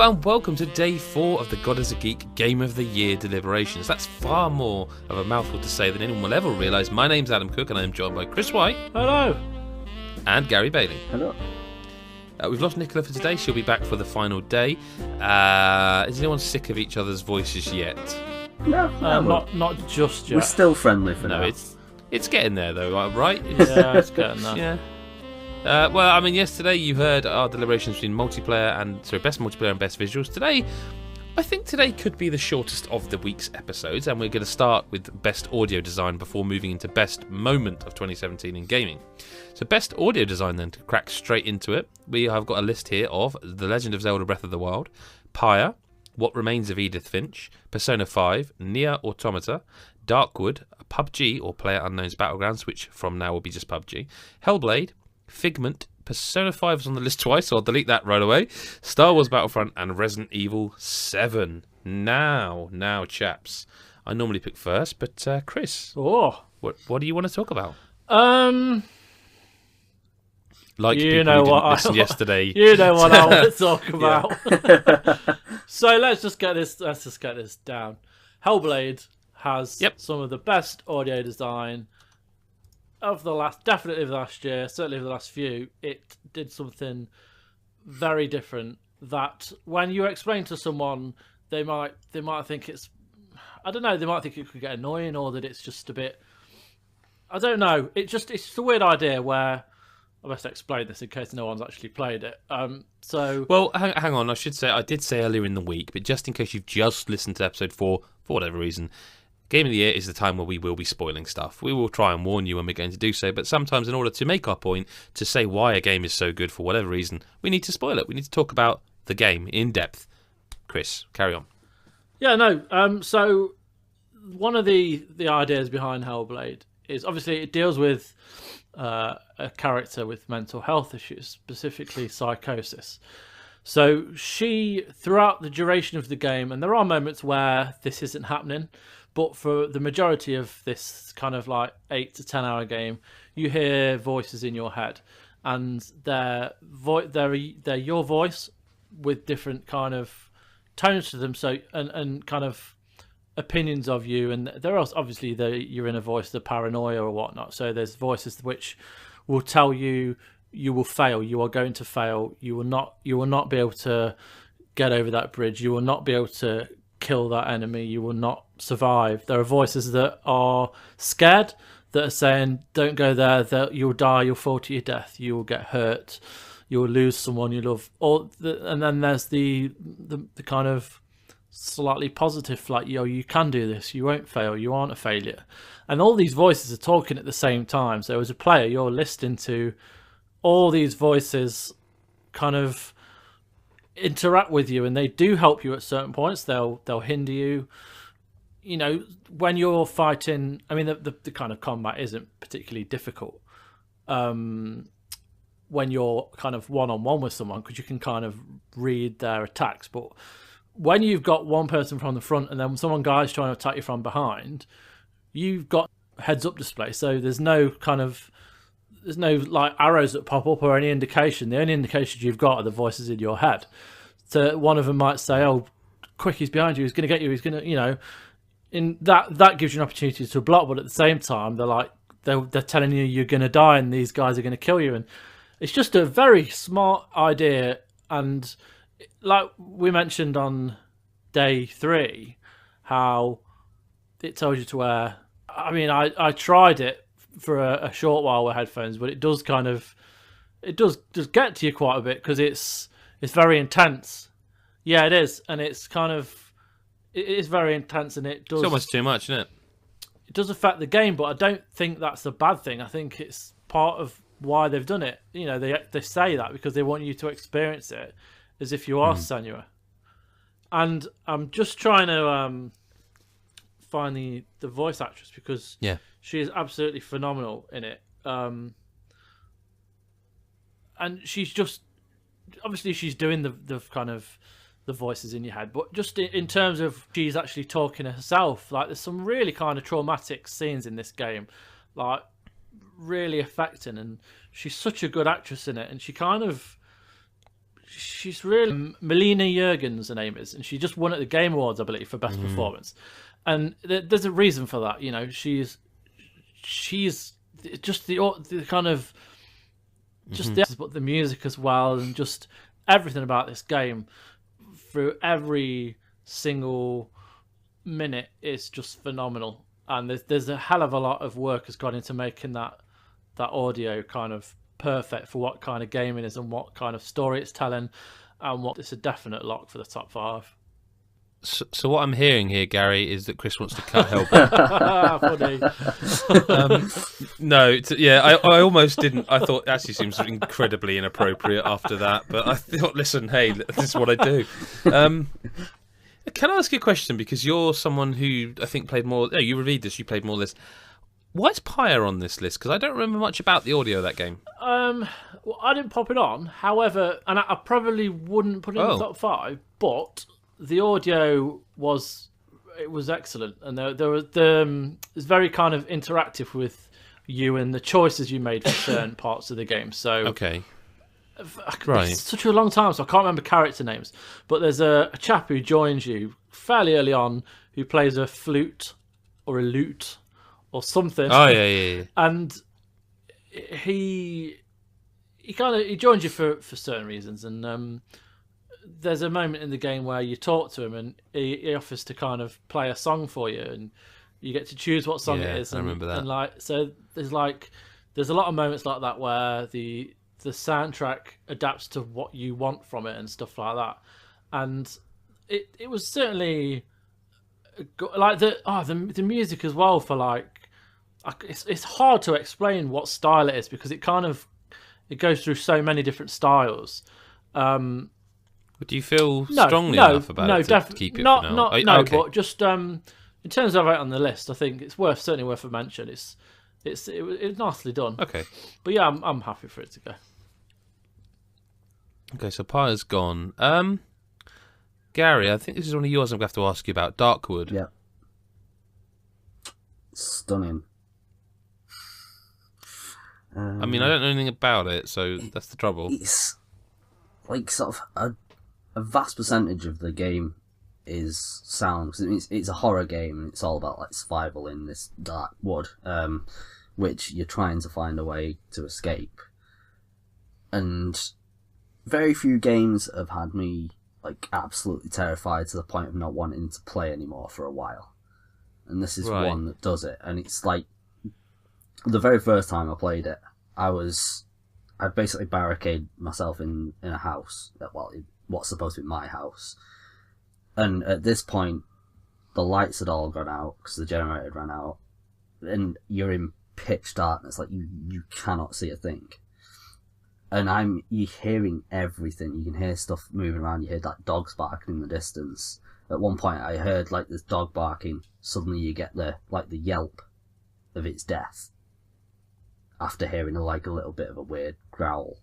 and welcome to day 4 of the God is a Geek Game of the Year deliberations. That's far more of a mouthful to say than anyone will ever realise. My name's Adam Cook and I am joined by Chris White. Hello. And Gary Bailey. Hello. We've lost Nicola for today. She'll be back for the final day. Is anyone sick of each other's voices yet? No, not just yet. We're still friendly for now. No, it's getting there though, right? Yeah, it's getting there. Yeah. Well, I mean, yesterday you heard our deliberations between best multiplayer and best visuals. Today, I think today could be the shortest of the week's episodes, and we're going to start with best audio design before moving into best moment of 2017 in gaming. So best audio design then, to crack straight into it, we have got a list here of The Legend of Zelda Breath of the Wild, Pyre, What Remains of Edith Finch, Persona 5, Nier Automata, Darkwood, PUBG or PlayerUnknown's Battlegrounds, which from now will be just PUBG, Hellblade, Figment, Persona 5 is on the list twice, so I'll delete that right away, Star Wars Battlefront, and Resident Evil 7. Now, chaps, I normally pick first, but Chris, what do you want to talk about? Like you know what listen yesterday. You know what I want to talk about. So let's just get this down. Hellblade has some of the best audio design of definitely the last year, certainly of the last few. It did something very different that when you explain to someone, they might think it's, I don't know, they might think it could get annoying or that it's just a bit, I don't know. It's just a weird idea where, I best explain this in case no one's actually played it. Well, hang on. I did say earlier in the week, but just in case you've just listened to episode 4 for whatever reason, Game of the Year is the time where we will be spoiling stuff. We will try and warn you when we're going to do so, but sometimes in order to make our point, to say why a game is so good for whatever reason, we need to spoil it. We need to talk about the game in depth. Chris, carry on. Yeah, no. So one of the ideas behind Hellblade is obviously it deals with a character with mental health issues, specifically psychosis. So she, throughout the duration of the game, and there are moments where this isn't happening, but for the majority of this kind of like 8 to 10 hour game, you hear voices in your head, and they're your voice with different kind of tones to them. So and kind of opinions of you, and there are obviously you're in a voice, the paranoia or whatnot. So there's voices which will tell you will fail, you are going to fail, you will not be able to get over that bridge, you will not be able to kill that enemy, you will not survive. There are voices that are scared, that are saying don't go there, that you'll die, you'll fall to your death, you will get hurt, you will lose someone you love. And then there's the kind of slightly positive, like, you can do this, you won't fail, you aren't a failure. And all these voices are talking at the same time. So as a player, you're listening to all these voices kind of interact with you, and they do help you at certain points. They'll hinder you. You know, when you're fighting, I mean, the kind of combat isn't particularly difficult when you're kind of one-on-one with someone, because you can kind of read their attacks. But when you've got one person from the front and then someone guy's trying to attack you from behind, you've got heads-up display, so there's no like arrows that pop up or any indication. The only indications you've got are the voices in your head. So one of them might say, "Oh, quick, he's behind you. He's going to get you. He's going to, you know." In that gives you an opportunity to block, but at the same time, they're telling you you're going to die and these guys are going to kill you. And it's just a very smart idea. And like we mentioned on day 3, how it tells you to wear. I mean, I tried it for a short while with headphones, but it does just get to you quite a bit, because it's very intense. Yeah, it is, and it's kind of, it is very intense, and it does. It's almost too much, isn't it? It does affect the game, but I don't think that's a bad thing. I think it's part of why they've done it. You know, they say that because they want you to experience it as if you are Senua. And I'm just trying to find the voice actress, because she is absolutely phenomenal in it. And she's just, obviously she's doing the kind of the voices in your head, but just in terms of she's actually talking herself, like there's some really kind of traumatic scenes in this game, like really affecting, and she's such a good actress in it, and she she's really Melina Jurgens, her name is, and she just won at the Game Awards, I believe, for best performance. And there's a reason for that. You know, she's just the kind of just the music as well, and just everything about this game through every single minute is just phenomenal. And there's a hell of a lot of work has gone into making that audio kind of perfect for what kind of game it is and what kind of story it's telling, and what it's a definite lock for the top 5. So what I'm hearing here, Gary, is that Chris wants to cut Hellblade. Funny. No, I almost didn't. I thought it actually seems incredibly inappropriate after that, but I thought, listen, hey, this is what I do. Can I ask you a question? Because you're someone who I think played more. Oh, you reviewed this. You played more of this. Why is Pyre on this list? Because I don't remember much about the audio of that game. Well, I didn't pop it on. However, and I probably wouldn't put it in the top 5, but the audio was excellent, and there was it was very kind of interactive with you and the choices you made for certain parts of the game. So okay. Right. It's such a long time, so I can't remember character names. But there's a chap who joins you fairly early on who plays a flute or a lute or something. Oh yeah. And he joins you for certain reasons, and there's a moment in the game where you talk to him, and he offers to kind of play a song for you, and you get to choose what song it is. I remember that. And so there's a lot of moments like that where the soundtrack adapts to what you want from it and stuff like that. And it was certainly like the music as well, for it's hard to explain what style it is, because it goes through so many different styles. Do you feel strongly enough about it to keep it for now? Okay. But just in terms of it on the list, I think it's certainly worth a mention. It's nicely done. Okay. But yeah, I'm happy for it to go. Okay, so Pyre's gone. Gary, I think this is one of yours I'm going to have to ask you about. Darkwood. Yeah. Stunning. I mean, I don't know anything about it, so that's the trouble. It's like sort of a vast percentage of the game is sound. Cause it's a horror game, and it's all about like survival in this dark wood, which you're trying to find a way to escape. And very few games have had me like absolutely terrified to the point of not wanting to play anymore for a while. And this is one that does it. And it's like the very first time I played it, I'd basically barricaded myself in a house. What's supposed to be my house. And at this point, the lights had all gone out because the generator had run out, and you're in pitch darkness. Like you cannot see a thing. And you're hearing everything. You can hear stuff moving around. You hear like dogs barking in the distance. At one point, I heard like this dog barking. Suddenly, you get the yelp of its death after hearing a little bit of a weird growl.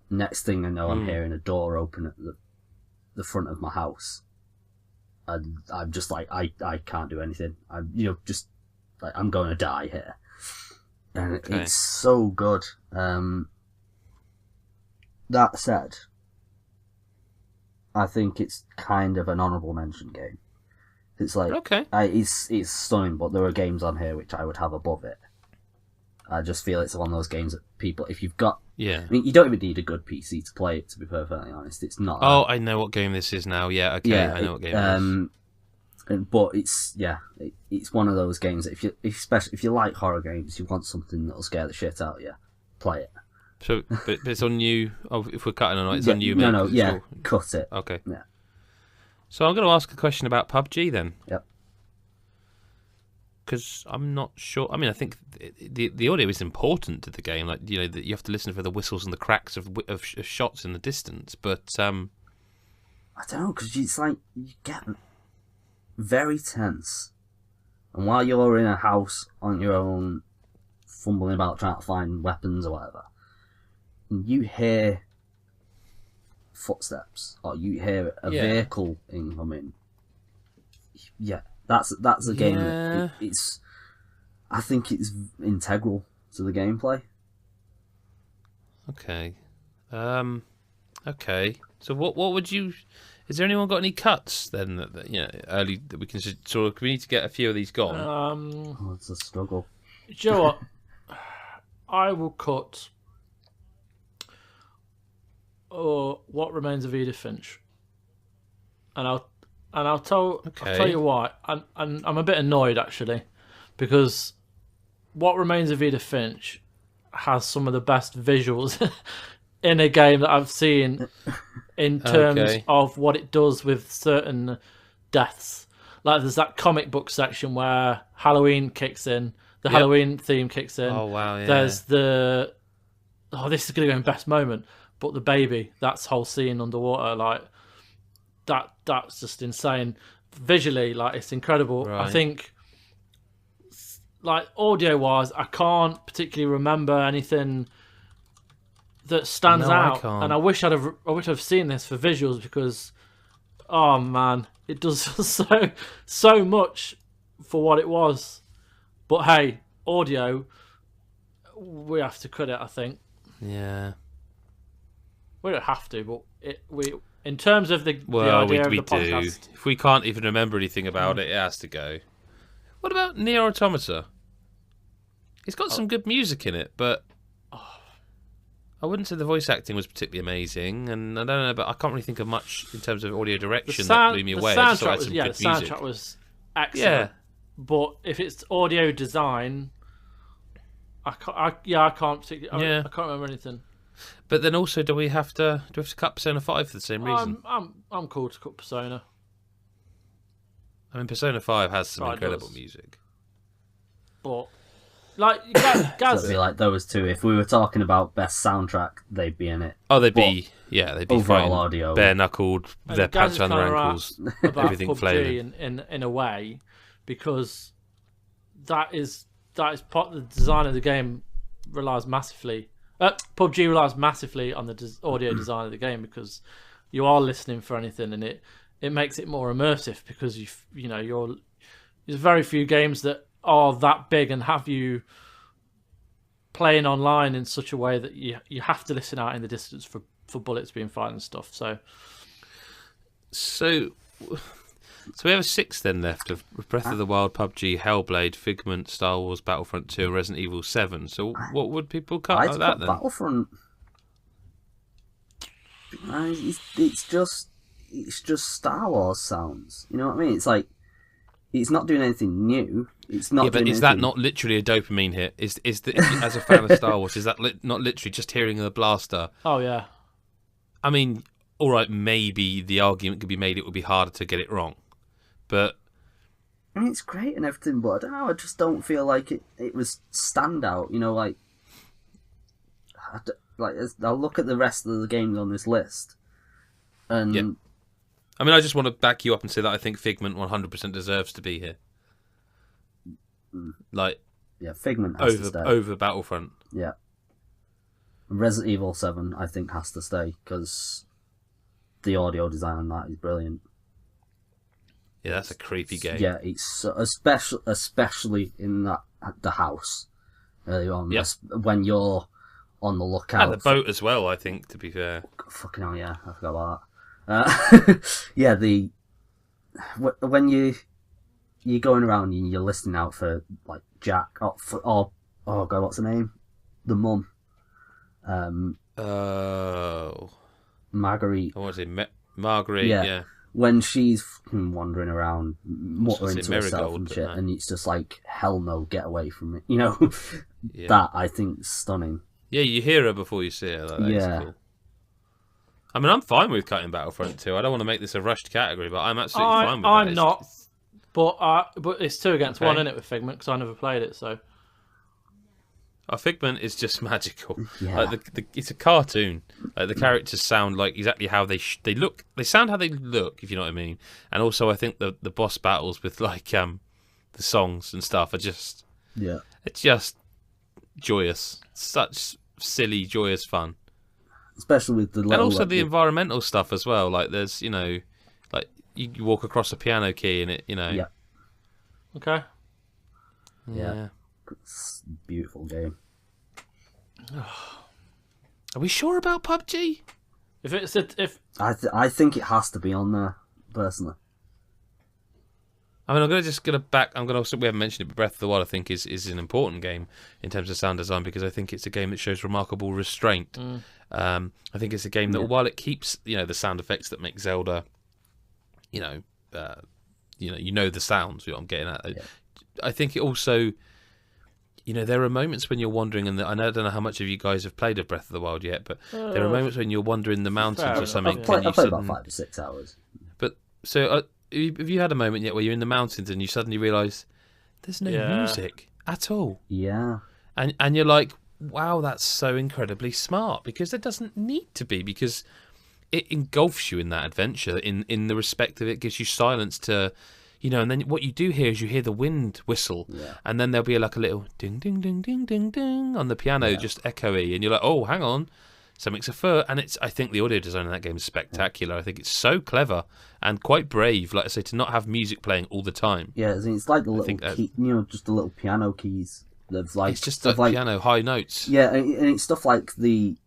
Next thing I know, I'm hearing a door open at the front of my house, and I'm just like, I can't do anything. I'm just like, I'm going to die here, and it's so good. That said, I think it's kind of an honourable mention game. It's like it's stunning, but there are games on here which I would have above it. I just feel it's one of those games that people, if you've got, I mean, you don't even need a good PC to play it. To be perfectly honest, it's not. Oh, I know what game this is now. Yeah, okay, I know what game it is. But it's one of those games that especially if you like horror games, you want something that'll scare the shit out of you, play it. So, but it's on you. Oh, if we're cutting on it, it's on you, mate. No, cut it. Okay. Yeah. So I'm going to ask a question about PUBG then. Yep. Because I'm not sure. I mean, I think the audio is important to the game. Like, you know, that you have to listen for the whistles and the cracks of shots in the distance. But I don't know, because it's like you get very tense, and while you're in a house on your own, fumbling about trying to find weapons or whatever, and you hear footsteps or you hear a vehicle incoming. Yeah. That's a game that it's. I think it's integral to the gameplay. Okay. Okay. So what would you? Is there anyone got any cuts then that early that we can sort of? We need to get a few of these gone. Oh, it's a struggle. Do you know what? I will cut. Or What Remains of Edith Finch, and I'll tell you why. I'm a bit annoyed actually, because What Remains of Edith Finch has some of the best visuals in a game that I've seen in terms of what it does with certain deaths. Like there's that comic book section where Halloween kicks in, the Halloween theme kicks in. Oh wow! Yeah. There's this is going to go in best moment. But the baby, that's whole scene underwater, like that's just insane. Visually, like it's incredible. Right. I think, like audio wise, I can't particularly remember anything that stands out. And I wish I'd have seen this for visuals because, oh man, it does so much for what it was. But hey, audio, we have to cut it. I think. Yeah. We don't have to, but we in terms of the idea of the podcast. Do. If we can't even remember anything about it, it has to go. What about Nier Automata? It's got some good music in it, but I wouldn't say the voice acting was particularly amazing. And I don't know, but I can't really think of much in terms of audio direction that blew me away. The soundtrack was excellent. Yeah. But if it's audio design, I can't particularly. I can't remember anything. But then also, do we have to cut Persona 5 for the same reason? I'm cool to cut Persona. I mean, Persona 5 has some incredible music. But like Gaz, it'd be like those two. If we were talking about best soundtrack, they'd be in it. Oh, they'd be overall audio, bare knuckled, their pants around their ankles, everything flailing. in a way, because that is part of the design of the game relies massively. PUBG relies massively on the audio design of the game because you are listening for anything, and it makes it more immersive because there's very few games that are that big and have you playing online in such a way that you have to listen out in the distance for bullets being fired and stuff. So we have 6 then left of Breath of the Wild, PUBG, Hellblade, Figment, Star Wars, Battlefront 2, and Resident Evil 7. So what would people cut out of that then? Battlefront. It's just Star Wars sounds. You know what I mean? It's like it's not doing anything new. It's not. Yeah, but is that not literally a dopamine hit? Is as a fan of Star Wars, is that not literally just hearing the blaster? Oh yeah. I mean, all right, maybe the argument could be made it would be harder to get it wrong. But I mean, it's great and everything, but I don't know. I just don't feel like it was standout. You know, like I'll look at the rest of the games on this list, and yeah. I mean, I just want to back you up and say that I think Figment 100% deserves to be here. Like, yeah, Figment has to stay over Battlefront. Yeah, Resident Evil 7 I think has to stay because the audio design on that is brilliant. Yeah, that's a creepy game. Yeah, it's especially in the house early on. Yeah. When you're on the lookout. And the boat as well, I think, to be fair. Fucking hell, yeah, I forgot about that. Yeah, when you're going around and you're listening out for like Jack or oh god, what's her name? The mum. Marguerite. I want to say Marguerite. Yeah. When she's wandering around, muttering to herself and shit, and it's just like, hell no, get away from me. You know, yeah. That I think is stunning. Yeah, you hear her before you see her. That cool. I mean, I'm fine with cutting Battlefront 2. I don't want to make this a rushed category, but I'm absolutely fine with that. I'm not. But it's 2 against 1, isn't it, with Figment? Because I never played it, so. Our Figment is just magical. Yeah. Like it's a cartoon. Like the characters sound like exactly how they look. They sound how they look, if you know what I mean. And also, I think the boss battles with like the songs and stuff are just it's just joyous. Such silly, joyous fun. Especially with the and also the environmental stuff as well. Like there's like you walk across a piano key and it Yeah. Okay. Yeah. It's a beautiful game. Are we sure about PUBG? I think it has to be on there personally. I mean, I'm going to back. We haven't mentioned it, but Breath of the Wild, I think, is an important game in terms of sound design because I think it's a game that shows remarkable restraint. I think it's a game that, while it keeps, the sound effects that make Zelda, the sounds. I'm getting at. Yeah. I think it also, there are moments when you're wandering, and I don't know how much of you guys have played of Breath of the Wild yet, but there are moments when you're wandering the mountains or something. I've played about 5 to 6 hours. But so. Have you had a moment yet where you're in the mountains and you suddenly realise there's no music at all? Yeah. And you're like, wow, that's so incredibly smart, because there doesn't need to be, because it engulfs you in that adventure in the respect of it gives you silence to, and then what you do hear is you hear the wind whistle, and then there'll be like a little ding, ding, ding, ding, ding, ding on the piano, just echoey, and you're like, oh, hang on. Something's afoot, and I think the audio design in that game is spectacular. I think it's so clever and quite brave, like I say, to not have music playing all the time. Yeah, it's like the little key, just the little piano keys. It's just like piano high notes. Yeah, and it's stuff like when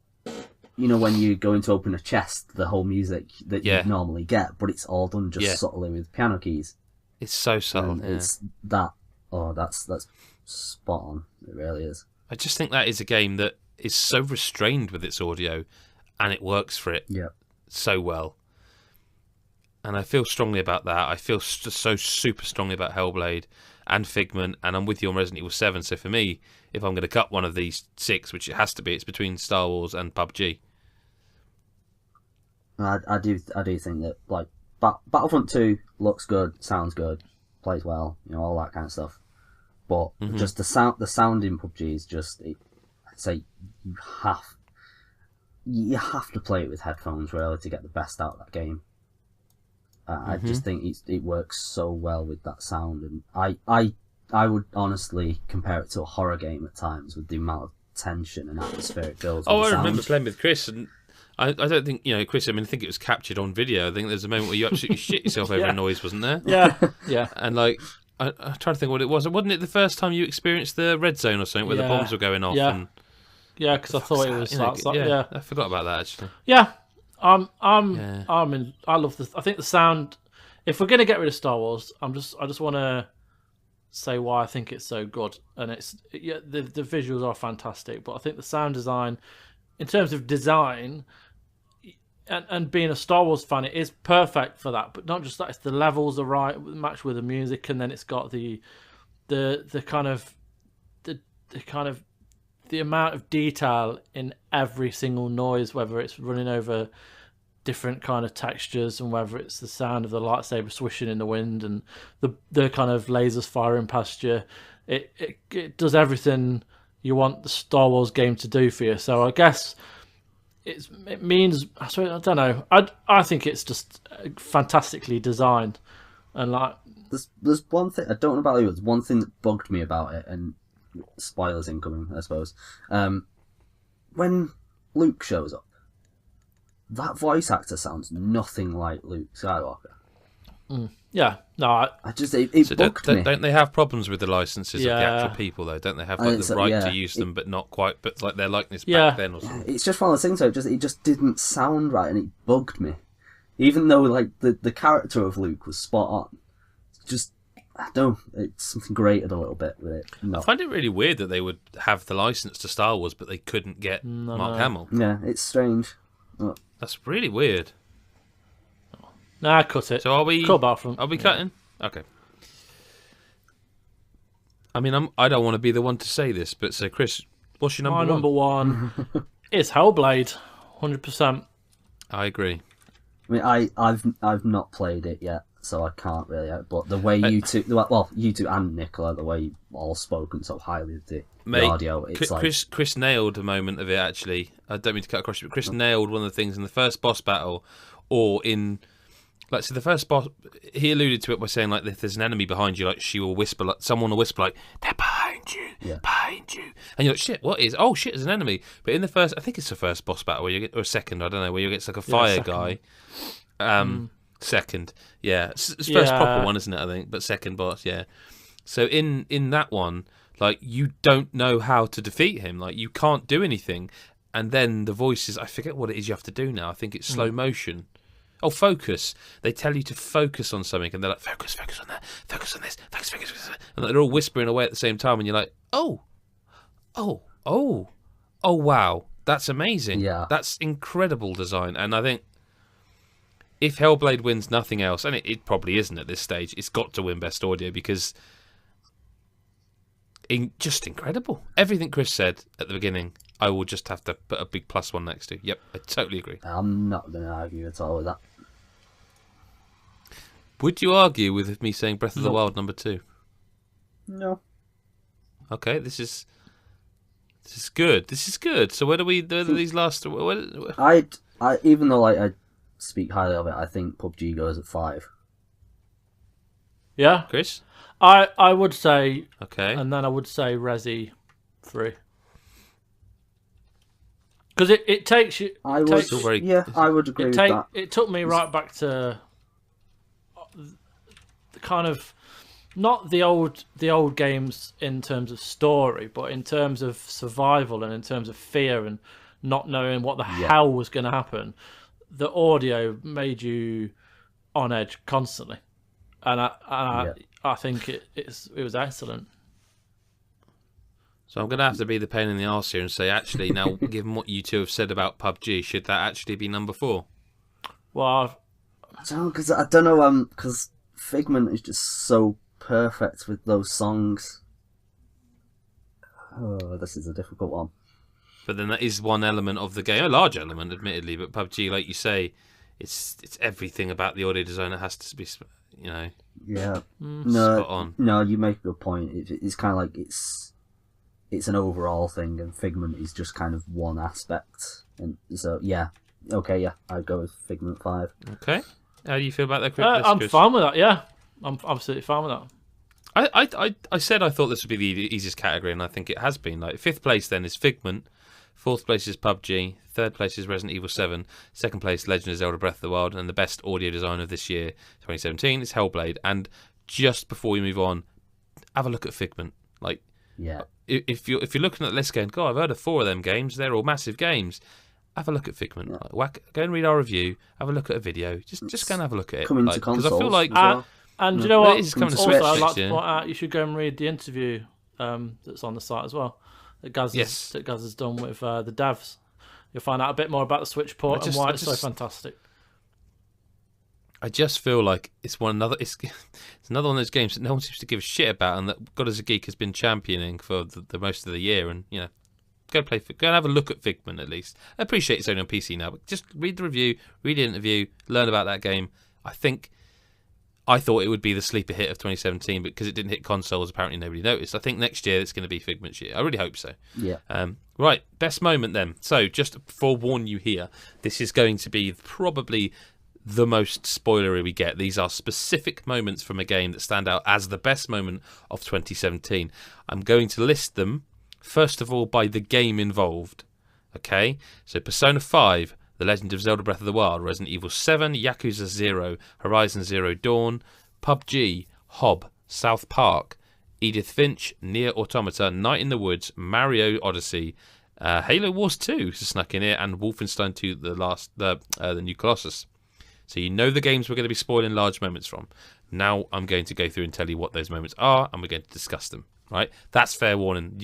you go in to open a chest, the whole music that you normally get, but it's all done just subtly with piano keys. It's so subtle. It's that. Oh, that's spot on. It really is. I just think that is a game that is so restrained with its audio, and it works for it so well. And I feel strongly about that. I feel so super strongly about Hellblade and Figment, and I'm with you on Resident Evil 7. So for me, if I'm going to cut one of these 6, which it has to be, it's between Star Wars and PUBG. I do think that like Battlefront 2 looks good, sounds good, plays well, all that kind of stuff. But just the sound in PUBG is just. Say you have to play it with headphones really to get the best out of that game. I just think it works so well with that sound, and I would honestly compare it to a horror game at times with the amount of tension and atmosphere it builds. I remember playing with Chris, and I don't think Chris. I think it was captured on video. I think there's a moment where you absolutely shit yourself over a noise, wasn't there? Yeah. And like. I'm trying to think what it was. Wasn't it the first time you experienced the red zone or something where the bombs were going off? Yeah, because I thought it was outside. Yeah, I forgot about that actually. Yeah, I'm in. I love this. I think the sound. If we're gonna get rid of Star Wars, I just want to say why I think it's so good. And the visuals are fantastic, but I think the sound design, in terms of design, and being a Star Wars fan, it is perfect for that. But not just that; it's the levels are right, match with the music, and then it's got the kind of the amount of detail in every single noise, whether it's running over different kind of textures and whether it's the sound of the lightsaber swishing in the wind and the kind of lasers firing past you. It does everything you want the Star Wars game to do for you. So I guess it means, I don't know. I think it's just fantastically designed, and like there's one thing I don't know about it. There's one thing that bugged me about it, and spoilers incoming, I suppose. When Luke shows up, that voice actor sounds nothing like Luke Skywalker. Yeah, no, it bugged me. Don't they have problems with the licenses of the actual people though? Don't they have the right to use them, but not quite? But like their likeness back then or something. It's just one of those things. Though, it just didn't sound right, and it bugged me. Even though like the character of Luke was spot on, just I don't know, it's something grated a little bit with it. No. I find it really weird that they would have the license to Star Wars, but they couldn't get Mark Hamill. Yeah, it's strange. Oh. That's really weird. Nah, cut it. So are we? Are we cutting? Okay. I mean, I don't want to be the one to say this, but so Chris, what's your number one? My number one is Hellblade, 100%. I agree. I mean, I've not played it yet, so I can't really. But the way you two and Nicola, the way you all spoken so highly of the audio, it's Chris nailed a moment of it. Actually, I don't mean to cut across you, but Chris nailed one of the things in the first boss battle, or in. Like, so the first boss, he alluded to it by saying, like, if there's an enemy behind you, like, someone will whisper, like, they're behind you, behind you. And you're like, shit, what is? Oh, shit, there's an enemy. But in the first, I think it's the first boss battle, where you get, or second, I don't know, where you get, like, a fire guy. Second, yeah. It's first proper one, isn't it, I think? But second boss, yeah. So in that one, like, you don't know how to defeat him. Like, you can't do anything. and then the voices, I forget what it is you have to do now. I think it's slow motion. Oh, focus. They tell you to focus on something, and they're like, focus on that, focus on this, focus on this. And they're all whispering away at the same time, and you're like, oh, wow, that's amazing. Yeah. That's incredible design. And I think if Hellblade wins nothing else, and it probably isn't at this stage, it's got to win Best Audio because just incredible. Everything Chris said at the beginning, I will just have to put a big +1 next to. Yep, I totally agree. I'm not going to argue at all with that. Would you argue with me saying Breath of the Wild number 2? No. Okay, this is good. This is good. So where do these last? I even though I speak highly of it, I think PUBG goes at 5. Yeah, Chris? I would say Okay. and then I would say Resi 3. Because it takes you. I would, Still very- I would agree with that. It took me right back to the kind of not the old games in terms of story, but in terms of survival and in terms of fear and not knowing what the hell was going to happen. The audio made you on edge constantly, and I think it was excellent. So I'm going to have to be the pain in the arse here and say, actually, now, given what you two have said about PUBG, should that actually be number 4? Well, I don't know, because Figment is just so perfect with those songs. Oh, this is a difficult one. But then that is one element of the game, a large element, admittedly. But PUBG, like you say, it's everything about the audio design that has to be, Yeah. spot on. No, you make a good point. It's kind of like it's an overall thing, and Figment is just kind of one aspect. And so, I'd go with Figment 5. Okay. How do you feel about that, Chris? I'm fine with that. Yeah, I'm absolutely fine with that. I said I thought this would be the easiest category, and I think it has been. Like 5th place then is Figment, 4th place is PUBG, 3rd place is Resident Evil 7, 2nd place Legend of Zelda Breath of the Wild, and the best audio design of this year, 2017, is Hellblade. And just before we move on, have a look at Figment. Like, Yeah. if you're looking at the list going, God, I've heard of 4 of them games. They're all massive games. Have a look at Figment. Like, go and read our review. Have a look at a video. Just go and have a look at it. Coming to Because consoles I feel like as well. And you know what? It is coming to Also, Switch I'd like next to year. point out you should go and read the interview that's on the site as well. That Gaz has done with the devs. You'll find out a bit more about the Switch port and why it's so fantastic. I just feel like it's another one of those games that no one seems to give a shit about, and that God as a Geek has been championing for the most of the year. And go and have a look at Figment at least. I appreciate it's only on PC now, but just read the review, read the interview, learn about that game. I thought it would be the sleeper hit of 2017, but because it didn't hit consoles, apparently nobody noticed. I think next year it's going to be Figment's year. I really hope so. Yeah. Right, best moment then. So just to forewarn you here, this is going to be probably the most spoilery we get. These are specific moments from a game that stand out as the best moment of 2017. I'm going to list them, first of all, by the game involved. Okay? So Persona 5, The Legend of Zelda Breath of the Wild, Resident Evil 7, Yakuza 0, Horizon Zero Dawn, PUBG, Hob, South Park, Edith Finch, Nier Automata, Night in the Woods, Mario Odyssey, Halo Wars 2 snuck in here, and Wolfenstein 2, the New Colossus. So you know the games we're going to be spoiling large moments from. Now I'm going to go through and tell you what those moments are, and we're going to discuss them. Right? That's fair warning.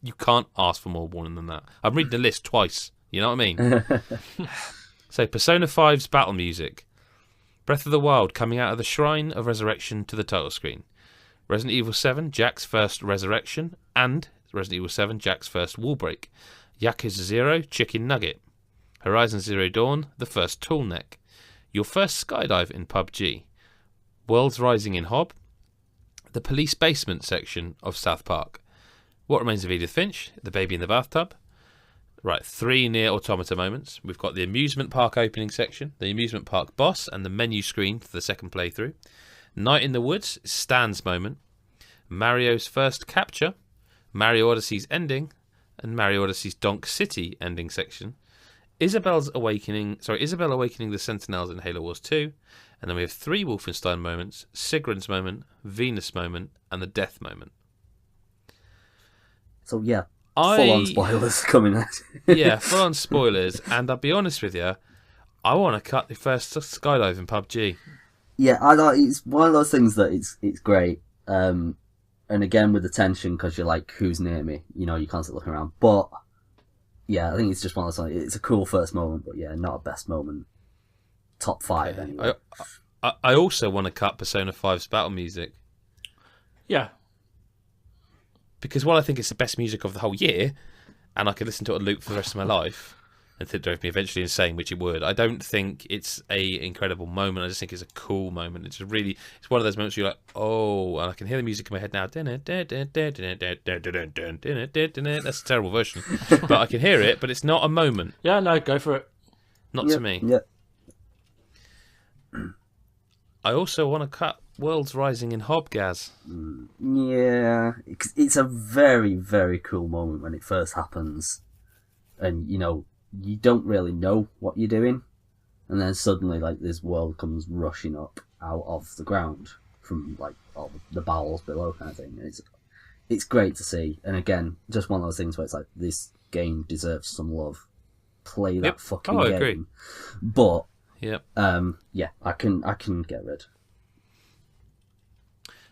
You can't ask for more warning than that. I'm reading the list twice. You know what I mean? So Persona 5's battle music. Breath of the Wild coming out of the Shrine of Resurrection to the title screen. Resident Evil 7, Jack's first resurrection, and Resident Evil 7, Jack's first wall break. Yakuza 0, Chicken Nugget. Horizon Zero Dawn, the first tool neck. Your first skydive in PUBG. Worlds Rising in Hob. The police basement section of South Park. What Remains of Edith Finch, the baby in the bathtub. Right, 3 Nier Automata moments. We've got the amusement park opening section, the amusement park boss, and the menu screen for the second playthrough. Night in the Woods, Stan's moment. Mario's first capture. Mario Odyssey's ending. And Mario Odyssey's Donk City ending section. Isabel awakening the Sentinels in Halo Wars 2. And then we have 3 Wolfenstein moments, Sigrun's moment, Venus moment, and the Death moment. So yeah, full-on spoilers coming out. Yeah, full-on spoilers. And I'll be honest with you, I want to cut the first skydive in PUBG. Yeah, I like it's one of those things that it's great. And again with the tension because you're like, who's near me? You know, you can't sit looking around. But yeah, I think it's just one of those. It's a cool first moment, but yeah, not a best moment. Top 5 anyway. I also want to cut Persona 5's battle music. Yeah. Because while I think it's the best music of the whole year, and I could listen to it on loop for the rest of my life, and it drove me eventually insane, which it would, I don't think it's a incredible moment. I just think it's a cool moment. It's one of those moments where you're like, oh, and I can hear the music in my head now. That's a terrible version. But I can hear it, but it's not a moment. Yeah, no, go for it. Not to me. Yeah. I also want to cut Worlds Rising in Hobgaz. Yeah, it's a very, very cool moment when it first happens. And, you know, you don't really know what you're doing. And then suddenly, like, this world comes rushing up out of the ground from, like, all the bowels below kind of thing. And it's great to see. And again, just one of those things where it's like, this game deserves some love. Play that fucking game. I agree. But, yeah, I can get rid.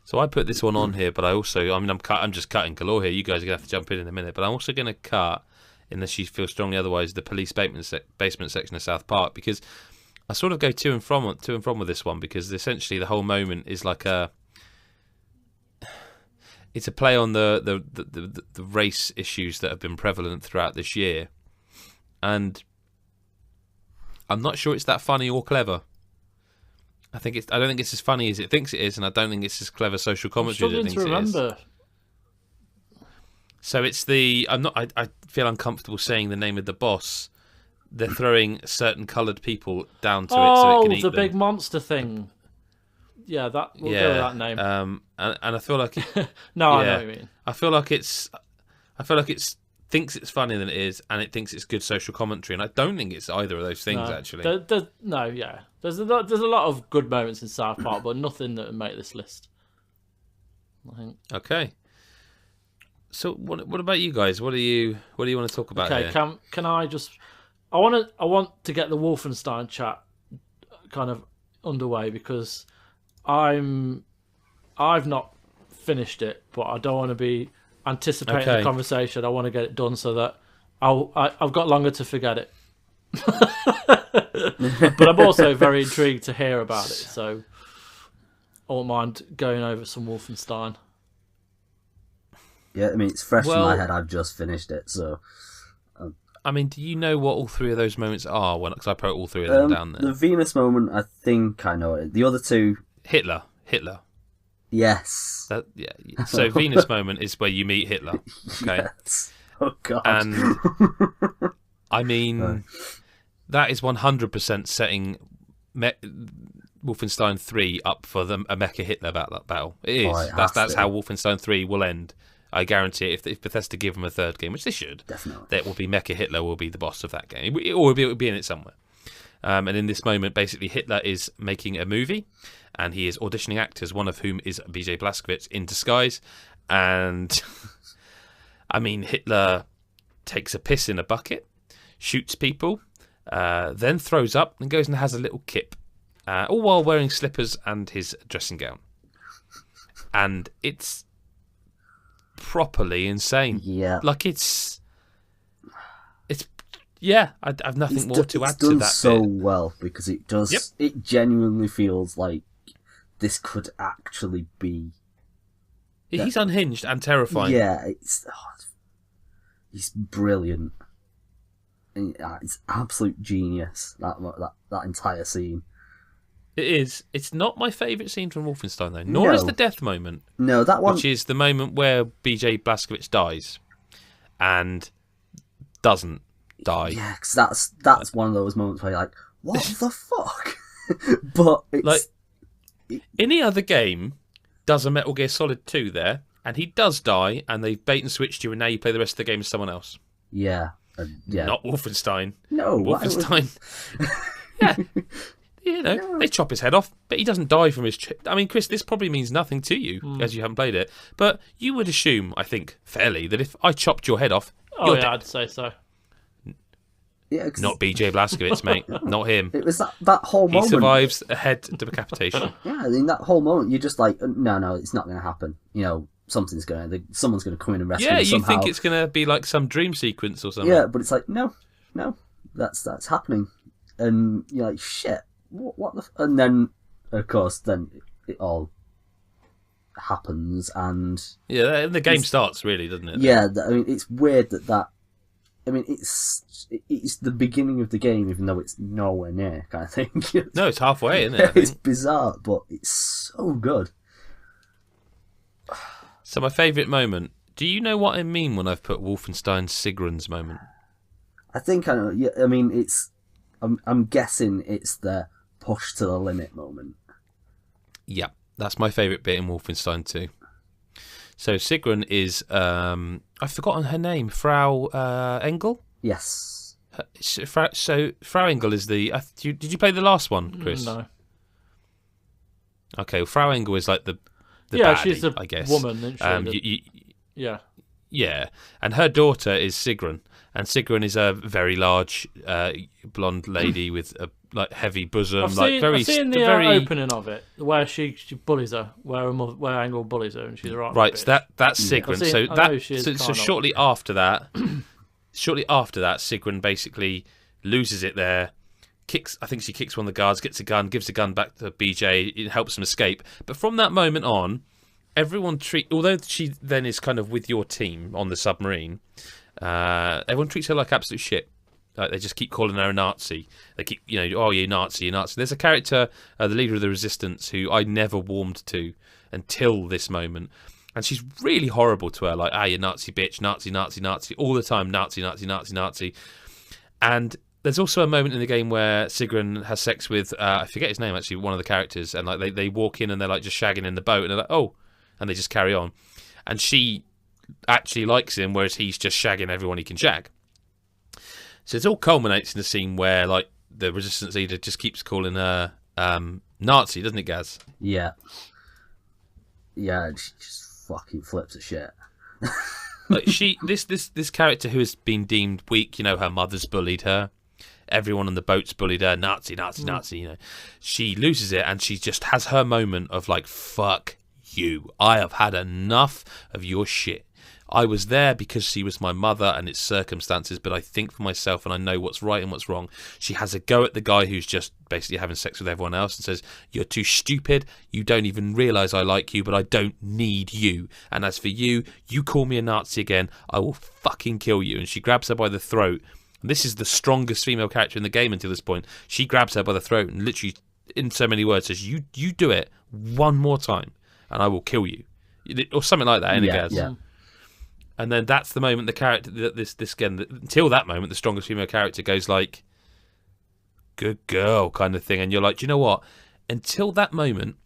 So I put this one on here, but I'm just cutting galore here. You guys are going to have to jump in a minute. But I'm also going to cut, unless you feel strongly otherwise, the police basement section of South Park, because I sort of go to and from with this one, because essentially the whole moment is like it's a play on the race issues that have been prevalent throughout this year, and I'm not sure it's that funny or clever. I don't think it's as funny as it thinks it is, and I don't think it's as clever social commentary as it thinks it is. So it's I feel uncomfortable saying the name of the boss. They're throwing certain coloured people down to it so it can eat them. Oh, the big monster thing. Yeah, we'll go with that name. And I feel like no, I know what you mean. I feel like it's thinks it's funnier than it is, and it thinks it's good social commentary, and I don't think it's either of those things actually. There's a lot of good moments in South Park, but nothing that would make this list, I think. Okay. So what about you guys? What do you want to talk about here? Can I just? I want to get the Wolfenstein chat kind of underway, because I've not finished it, but I don't want to be anticipating the conversation. I want to get it done so that I've got longer to forget it. But I'm also very intrigued to hear about it, so I won't mind going over some Wolfenstein. Yeah, I mean, it's fresh in my head. I've just finished it, so... I mean, do you know what all three of those moments are? Because I put all three of them down there. The Venus moment, I think I know it. The other two... Hitler. Yes. So Venus moment is where you meet Hitler. Okay. Yes. Oh, God. And, I mean, that is 100% setting Wolfenstein 3 up for a Mecha Hitler battle. It is. That's how Wolfenstein 3 will end. I guarantee it. If Bethesda give them a third game, which they should, definitely, that will be Mecha Hitler will be the boss of that game, or it will be in it somewhere. And in this moment, basically, Hitler is making a movie, and he is auditioning actors, one of whom is BJ Blazkowicz in disguise. And I mean, Hitler takes a piss in a bucket, shoots people, then throws up and goes and has a little kip, all while wearing slippers and his dressing gown. And it's properly insane. Yeah. Like it's I've nothing more to add to that. It's done so well, because it does. Yep. It genuinely feels like this could actually be. He's unhinged and terrifying. Yeah, he's brilliant. It's absolute genius. That entire scene. It is. It's not my favourite scene from Wolfenstein, though. Nor is the death moment. No, that one. Which is the moment where BJ Blazkowicz dies and doesn't die. Yeah, because that's one of those moments where you're like, what the fuck? But it's... Like, any other game does a Metal Gear Solid 2 there, and he does die, and they've bait and switched you, and now you play the rest of the game as someone else. Yeah. Yeah. Not Wolfenstein. No. Wolfenstein. Yeah. they chop his head off, but he doesn't die from his... I mean, Chris, this probably means nothing to you, as you haven't played it, but you would assume, I think, fairly, that if I chopped your head off, you're dead. I'd say so. Yeah, Not BJ Blazkowicz, mate. Not him. It was that whole moment. He survives a head decapitation. Yeah, in that whole moment, you're just like, no, it's not going to happen. Someone's going to come in and rescue me somehow. Think it's going to be like some dream sequence or something. Yeah, but it's like, no, that's happening. And you're like, shit, what the... And then, of course, it all happens, and... Yeah, the game starts, really, doesn't it? Yeah, I mean, it's weird that... I mean, it's the beginning of the game, even though it's nowhere near, kind of thing. No, it's halfway, isn't it? It's bizarre, but it's so good. So my favourite moment. Do you know what I mean when I've put Wolfenstein Sigrun's moment? I think I know. Yeah, I mean, it's... I'm guessing it's the push to the limit moment. Yeah, that's my favourite bit in Wolfenstein 2. So Sigrun is... I've forgotten her name. Frau Engel? Yes. So Frau Engel is the... did you play the last one, Chris? No. Okay, well, Frau Engel is like the baddie, she's a I guess. woman, isn't she? Yeah. Yeah, and her daughter is Sigrun, and Sigrun is a very large blonde lady with a heavy bosom. I've seen the opening of it where she bullies her, where Engel bullies her, and she's right. Right, so that's Sigrun. So shortly after that, Sigrun basically loses it there. I think she kicks one of the guards, gets a gun, gives the gun back to BJ, it helps him escape. But from that moment on, although she then is kind of with your team on the submarine, everyone treats her like absolute shit. Like they just keep calling her a Nazi. They keep, oh, you Nazi, you Nazi. There's a character, the leader of the resistance, who I never warmed to until this moment. And she's really horrible to her, like, you Nazi bitch, Nazi, Nazi, Nazi, all the time, Nazi, Nazi, Nazi, Nazi. And there's also a moment in the game where Sigrun has sex with, I forget his name actually, one of the characters, and like they walk in and they're like just shagging in the boat, and they're like, oh, and they just carry on. And she actually likes him, whereas he's just shagging everyone he can shag. So it all culminates in a scene where like the resistance leader just keeps calling her Nazi, doesn't it, Gaz? Yeah. Yeah, she just fucking flips a shit. Like this character who has been deemed weak, her mother's bullied her. Everyone on the boat's bullied her, Nazi, Nazi, Nazi, She loses it and she just has her moment of like, fuck you. I have had enough of your shit. I was there because she was my mother and its circumstances, but I think for myself and I know what's right and what's wrong. She has a go at the guy who's just basically having sex with everyone else and says, you're too stupid, you don't even realise I like you, but I don't need you. And as for you, you call me a Nazi again, I will fucking kill you. And she grabs her by the throat. This is the strongest female character in the game until this point. She grabs her by the throat and literally, in so many words, says, you do it one more time and I will kill you. Or something like that, Yeah. And then that's the moment the character, until that moment, the strongest female character goes like, good girl kind of thing. And you're like, do you know what? Until that moment,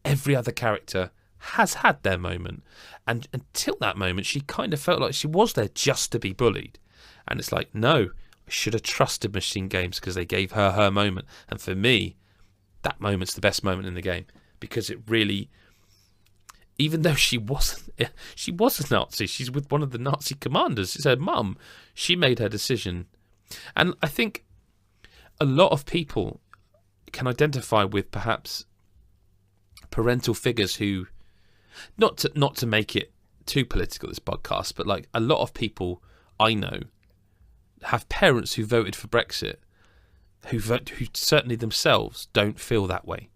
every other character has had their moment. And until that moment, she kind of felt like she was there just to be bullied. And it's like, no, I should have trusted Machine Games because they gave her moment. And for me, that moment's the best moment in the game because it really... Even though she was a Nazi, she's with one of the Nazi commanders. It's her mum. She made her decision. And I think a lot of people can identify with perhaps parental figures who, not to make it too political, this podcast, but like a lot of people I know have parents who voted for Brexit, who certainly themselves don't feel that way.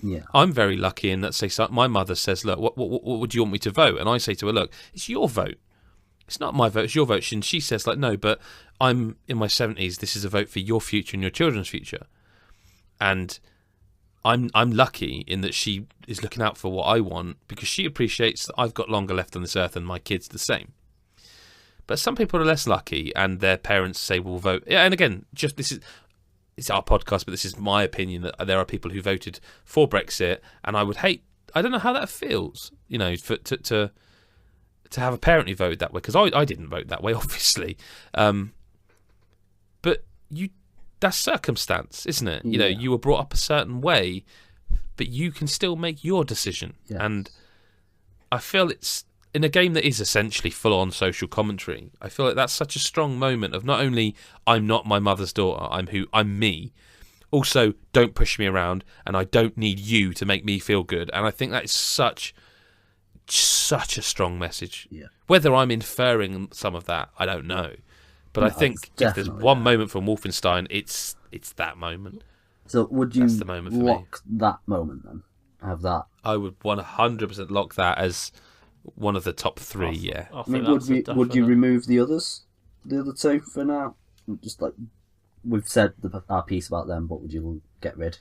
Yeah. I'm very lucky in that, say, my mother says, look, what would you want me to vote? And I say to her, look, it's your vote. It's not my vote, it's your vote. And she says, like, no, but I'm in my 70s. This is a vote for your future and your children's future. And I'm lucky in that she is looking out for what I want because she appreciates that I've got longer left on this earth and my kids the same. But some people are less lucky and their parents say, we'll vote. Yeah, and again, it's our podcast, but this is my opinion that there are people who voted for Brexit, and I don't know how that feels, to have a parent who voted that way, because I didn't vote that way, obviously. But that's circumstance, isn't it? You Yeah. know, you were brought up a certain way, but you can still make your decision. Yes. And I feel it's in a game that is essentially full-on social commentary. I feel like that's such a strong moment of not only I'm not my mother's daughter, I'm me. Also, don't push me around, and I don't need you to make me feel good. And I think that is such a strong message. Yeah. Whether I'm inferring some of that, I don't know. But No, I think it's if there's definitely one that. moment from Wolfenstein, it's that moment. So would you That's the moment for me. lock that moment then? Have that? I would 100% lock that as one of the top three. I Yeah. think I mean, that's a would you definite- remove the other two for now? Just like we've said our piece about them, but would you get rid?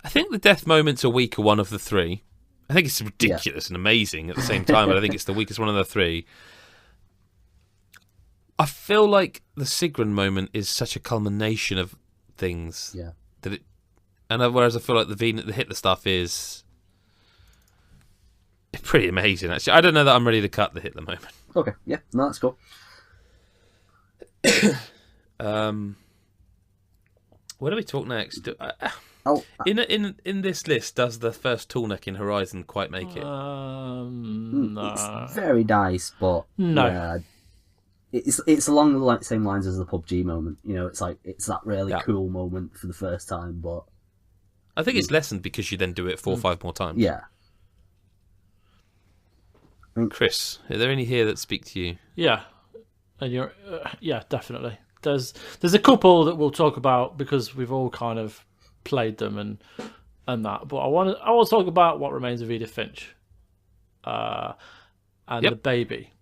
I think the death moment's a weaker one of the three. I think it's ridiculous and amazing at the same time, but I think it's the weakest one of the three. I feel like the Sigrun moment is such a culmination of things Yeah. that it, and whereas I feel like the Hitler stuff is pretty amazing. Actually, I don't know that I'm ready to cut the Hitler moment. Okay. Yeah. No, that's cool. Where do we talk next? Oh, In this list, does the first tall neck in Horizon quite make it? No. it's very nice, but No. yeah, it's along the same lines as the PUBG moment. You know, it's like it's that really cool moment for the first time, but I think it's lessened because you then do it 4 or 5 more times. yeah. Chris, are there any here that speak to you? Yeah, and you're yeah, definitely. There's a couple that we'll talk about because we've all kind of played them and that. But I want to talk about What Remains of Edith Finch, and the baby.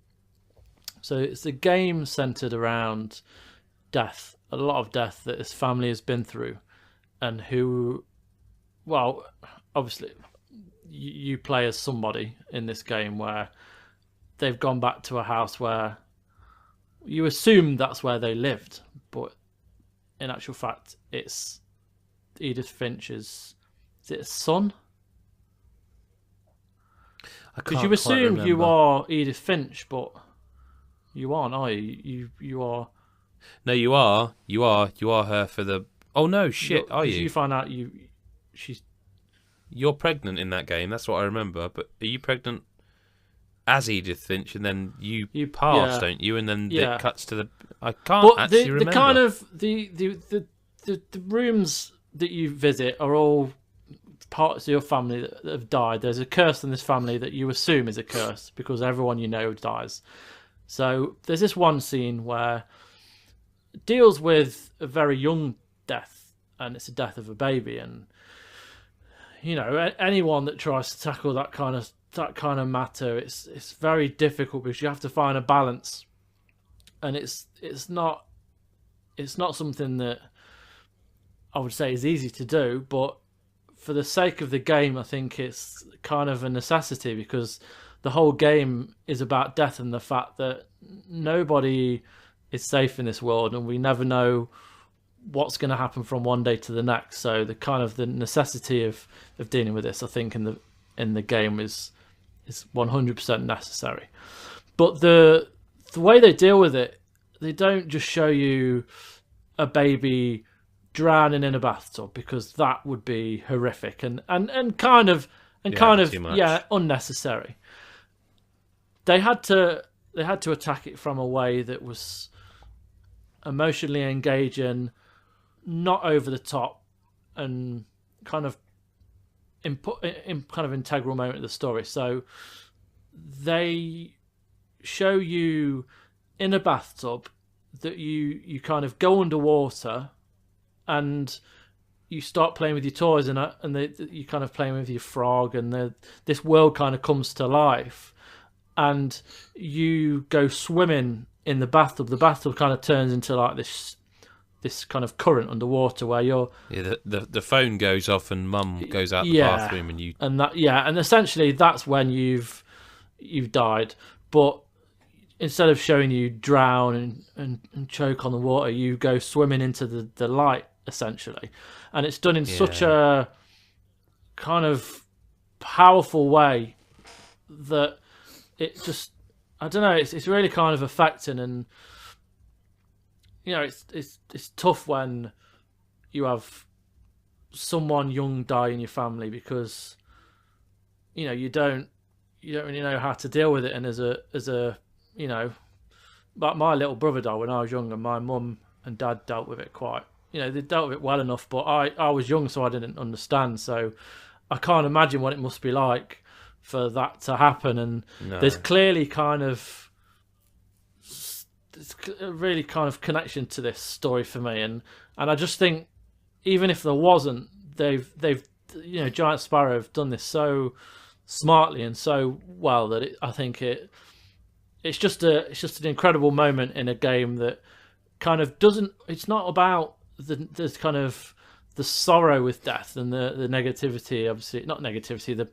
So it's a game centered around death, a lot of death that his family has been through, and who, well, obviously, you play as somebody in this game where they've gone back to a house where you assume that's where they lived, but in actual fact, it's Edith Finch's. Is it a son? Because you assume you are Edith Finch, but you aren't, are you? You are. No, you are her for the. Oh no, shit! Are you? You find out You're pregnant in that game. That's what I remember. But are you pregnant as Edith Finch, and then you pass, don't you? And then it cuts to the. I can't actually remember. The kind of the rooms that you visit are all parts of your family that have died. There's a curse in this family that you assume is a curse because everyone you know dies. So there's this one scene where it deals with a very young death, and it's the death of a baby. And you know, anyone that tries to tackle that kind of matter, it's very difficult because you have to find a balance, and it's not something that I would say is easy to do, but for the sake of the game, I think it's kind of a necessity because the whole game is about death and the fact that nobody is safe in this world, and we never know what's going to happen from one day to the next. So the necessity of dealing with this, I think, in the game is 100% necessary. But the way they deal with it, they don't just show you a baby drowning in a bathtub because that would be horrific and kind of unnecessary. They had to attack it from a way that was emotionally engaging, not over the top, and kind of integral moment of the story. So they show you in a bathtub that you kind of go underwater and you start playing with your toys and you kind of playing with your frog, and this world kind of comes to life, and you go swimming in the bathtub. The bathtub kind of turns into like this kind of current underwater where you're the phone goes off and mum goes out the bathroom and essentially that's when you've died. But instead of showing you drown and choke on the water, you go swimming into the light essentially, and it's done in such a kind of powerful way that it just, I don't know, it's really kind of affecting, and it's tough when you have someone young die in your family because you don't really know how to deal with it. And as a but my little brother died when I was young, and my mum and dad dealt with it quite. They dealt with it well enough, but I was young, so I didn't understand. So I can't imagine what it must be like for that to happen. And there's clearly there's a really kind of connection to this story for me. And I just think, even if there wasn't, they've Giant Sparrow have done this so smartly and so well that I think it's just an incredible moment in a game that kind of doesn't. It's not about the kind of the sorrow with death and the negativity. Obviously, not negativity.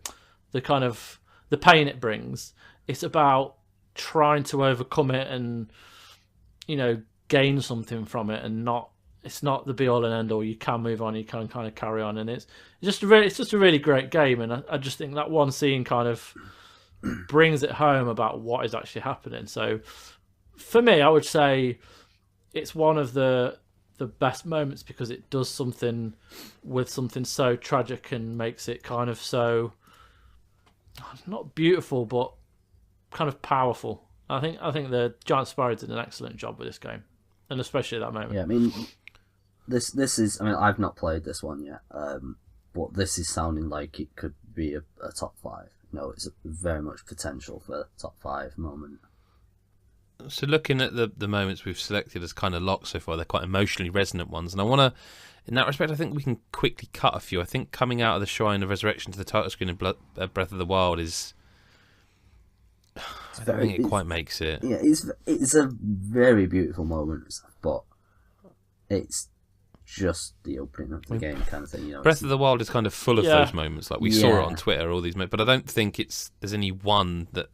The kind of the pain it brings. It's about trying to overcome it and gain something from it, and it's not the be all and end all. You can move on. You can kind of carry on, and it's just a really great game. And I just think that one scene kind of brings it home about what is actually happening. So for me, I would say it's one of the best moments because it does something with something so tragic and makes it kind of so not beautiful but kind of powerful. I think the Giant Sparrow did an excellent job with this game, and especially that moment. Yeah, I mean, this is. I mean, I've not played this one yet, but this is sounding like it could be a top 5. It's very much potential for a top 5 moment. So looking at the moments we've selected as kind of locks so far, they're quite emotionally resonant ones. And I want to, in that respect, I think we can quickly cut a few. I think coming out of the Shrine of Resurrection to the title screen of Breath of the Wild is... I don't think it quite makes it. Yeah, it's a very beautiful moment, but it's just the opening of the game kind of thing. Breath of the Wild is kind of full of those moments. Like we saw it on Twitter, all these moments, but I don't think there's any one that...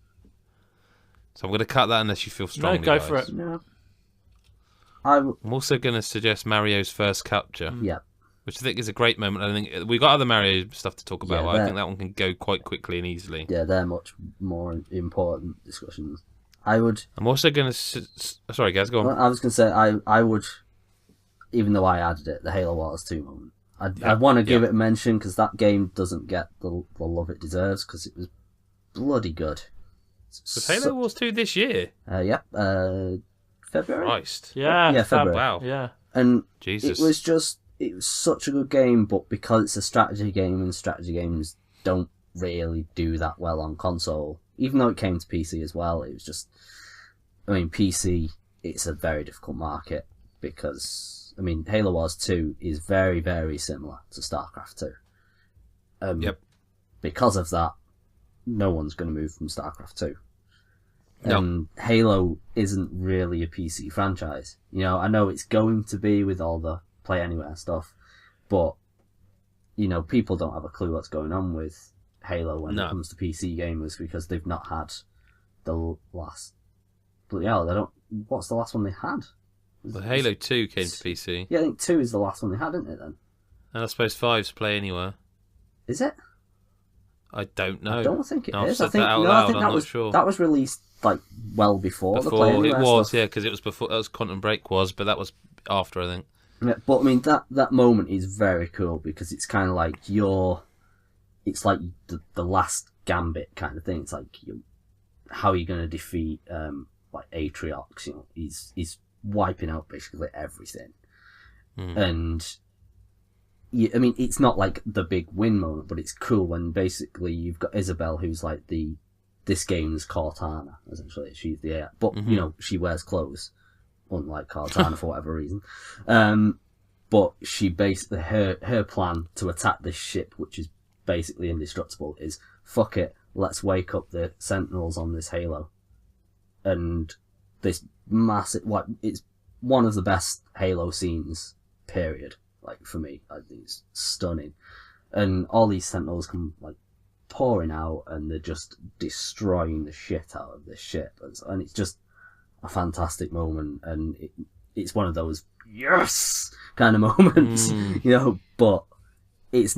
So I'm going to cut that unless you feel strongly. No, go for it. No. I'm also going to suggest Mario's first capture. Yeah. Which I think is a great moment. I think we've got other Mario stuff to talk about. I think that one can go quite quickly and easily. Yeah, they're much more important discussions. I'm also going to... Sorry, guys, go on. I was going to say, I would, even though I added it, the Halo Wars 2 moment. I want to give it a mention because that game doesn't get the love it deserves because it was bloody good. Was Halo Wars 2 this year? February? Christ. Yeah, February. Wow. Yeah. And Jesus. it was such a good game, but because it's a strategy game and strategy games don't really do that well on console, even though it came to PC as well, it was just... I mean, PC, it's a very difficult market because, I mean, Halo Wars 2 is very, very similar to StarCraft 2. Yep. Because of that, no one's going to move from StarCraft 2. No. Halo isn't really a PC franchise. I know it's going to be with all the Play Anywhere stuff, but, people don't have a clue what's going on with Halo when it comes to PC gamers because they've not had the last... But yeah, they don't... What's the last one they had? Well, Halo 2 came to PC. Yeah, I think 2 is the last one they had, isn't it, then? And I suppose 5's Play Anywhere. Is it? I don't know. I don't think it I've is. said I think that out loud, I'm not not sure. That was released well before the Play Anywhere it was, stuff. because it was before. That was Quantum Break was, but that was after, I think. Yeah, but I mean that moment is very cool because it's kind of like it's like the last gambit kind of thing. It's like how are you going to defeat Atriox? He's wiping out basically everything, and. Yeah, I mean, it's not like the big win moment, but it's cool when basically you've got Isabel, who's like this game's Cortana, essentially. She's the AI, but she wears clothes, unlike Cortana for whatever reason. But she basically her plan to attack this ship, which is basically indestructible, is fuck it, let's wake up the Sentinels on this Halo, and this massive it's one of the best Halo scenes, period. For me, I think it's stunning. And all these Sentinels come, pouring out, and they're just destroying the shit out of this ship. And it's just a fantastic moment, and it's one of those, yes! kind of moments, but it's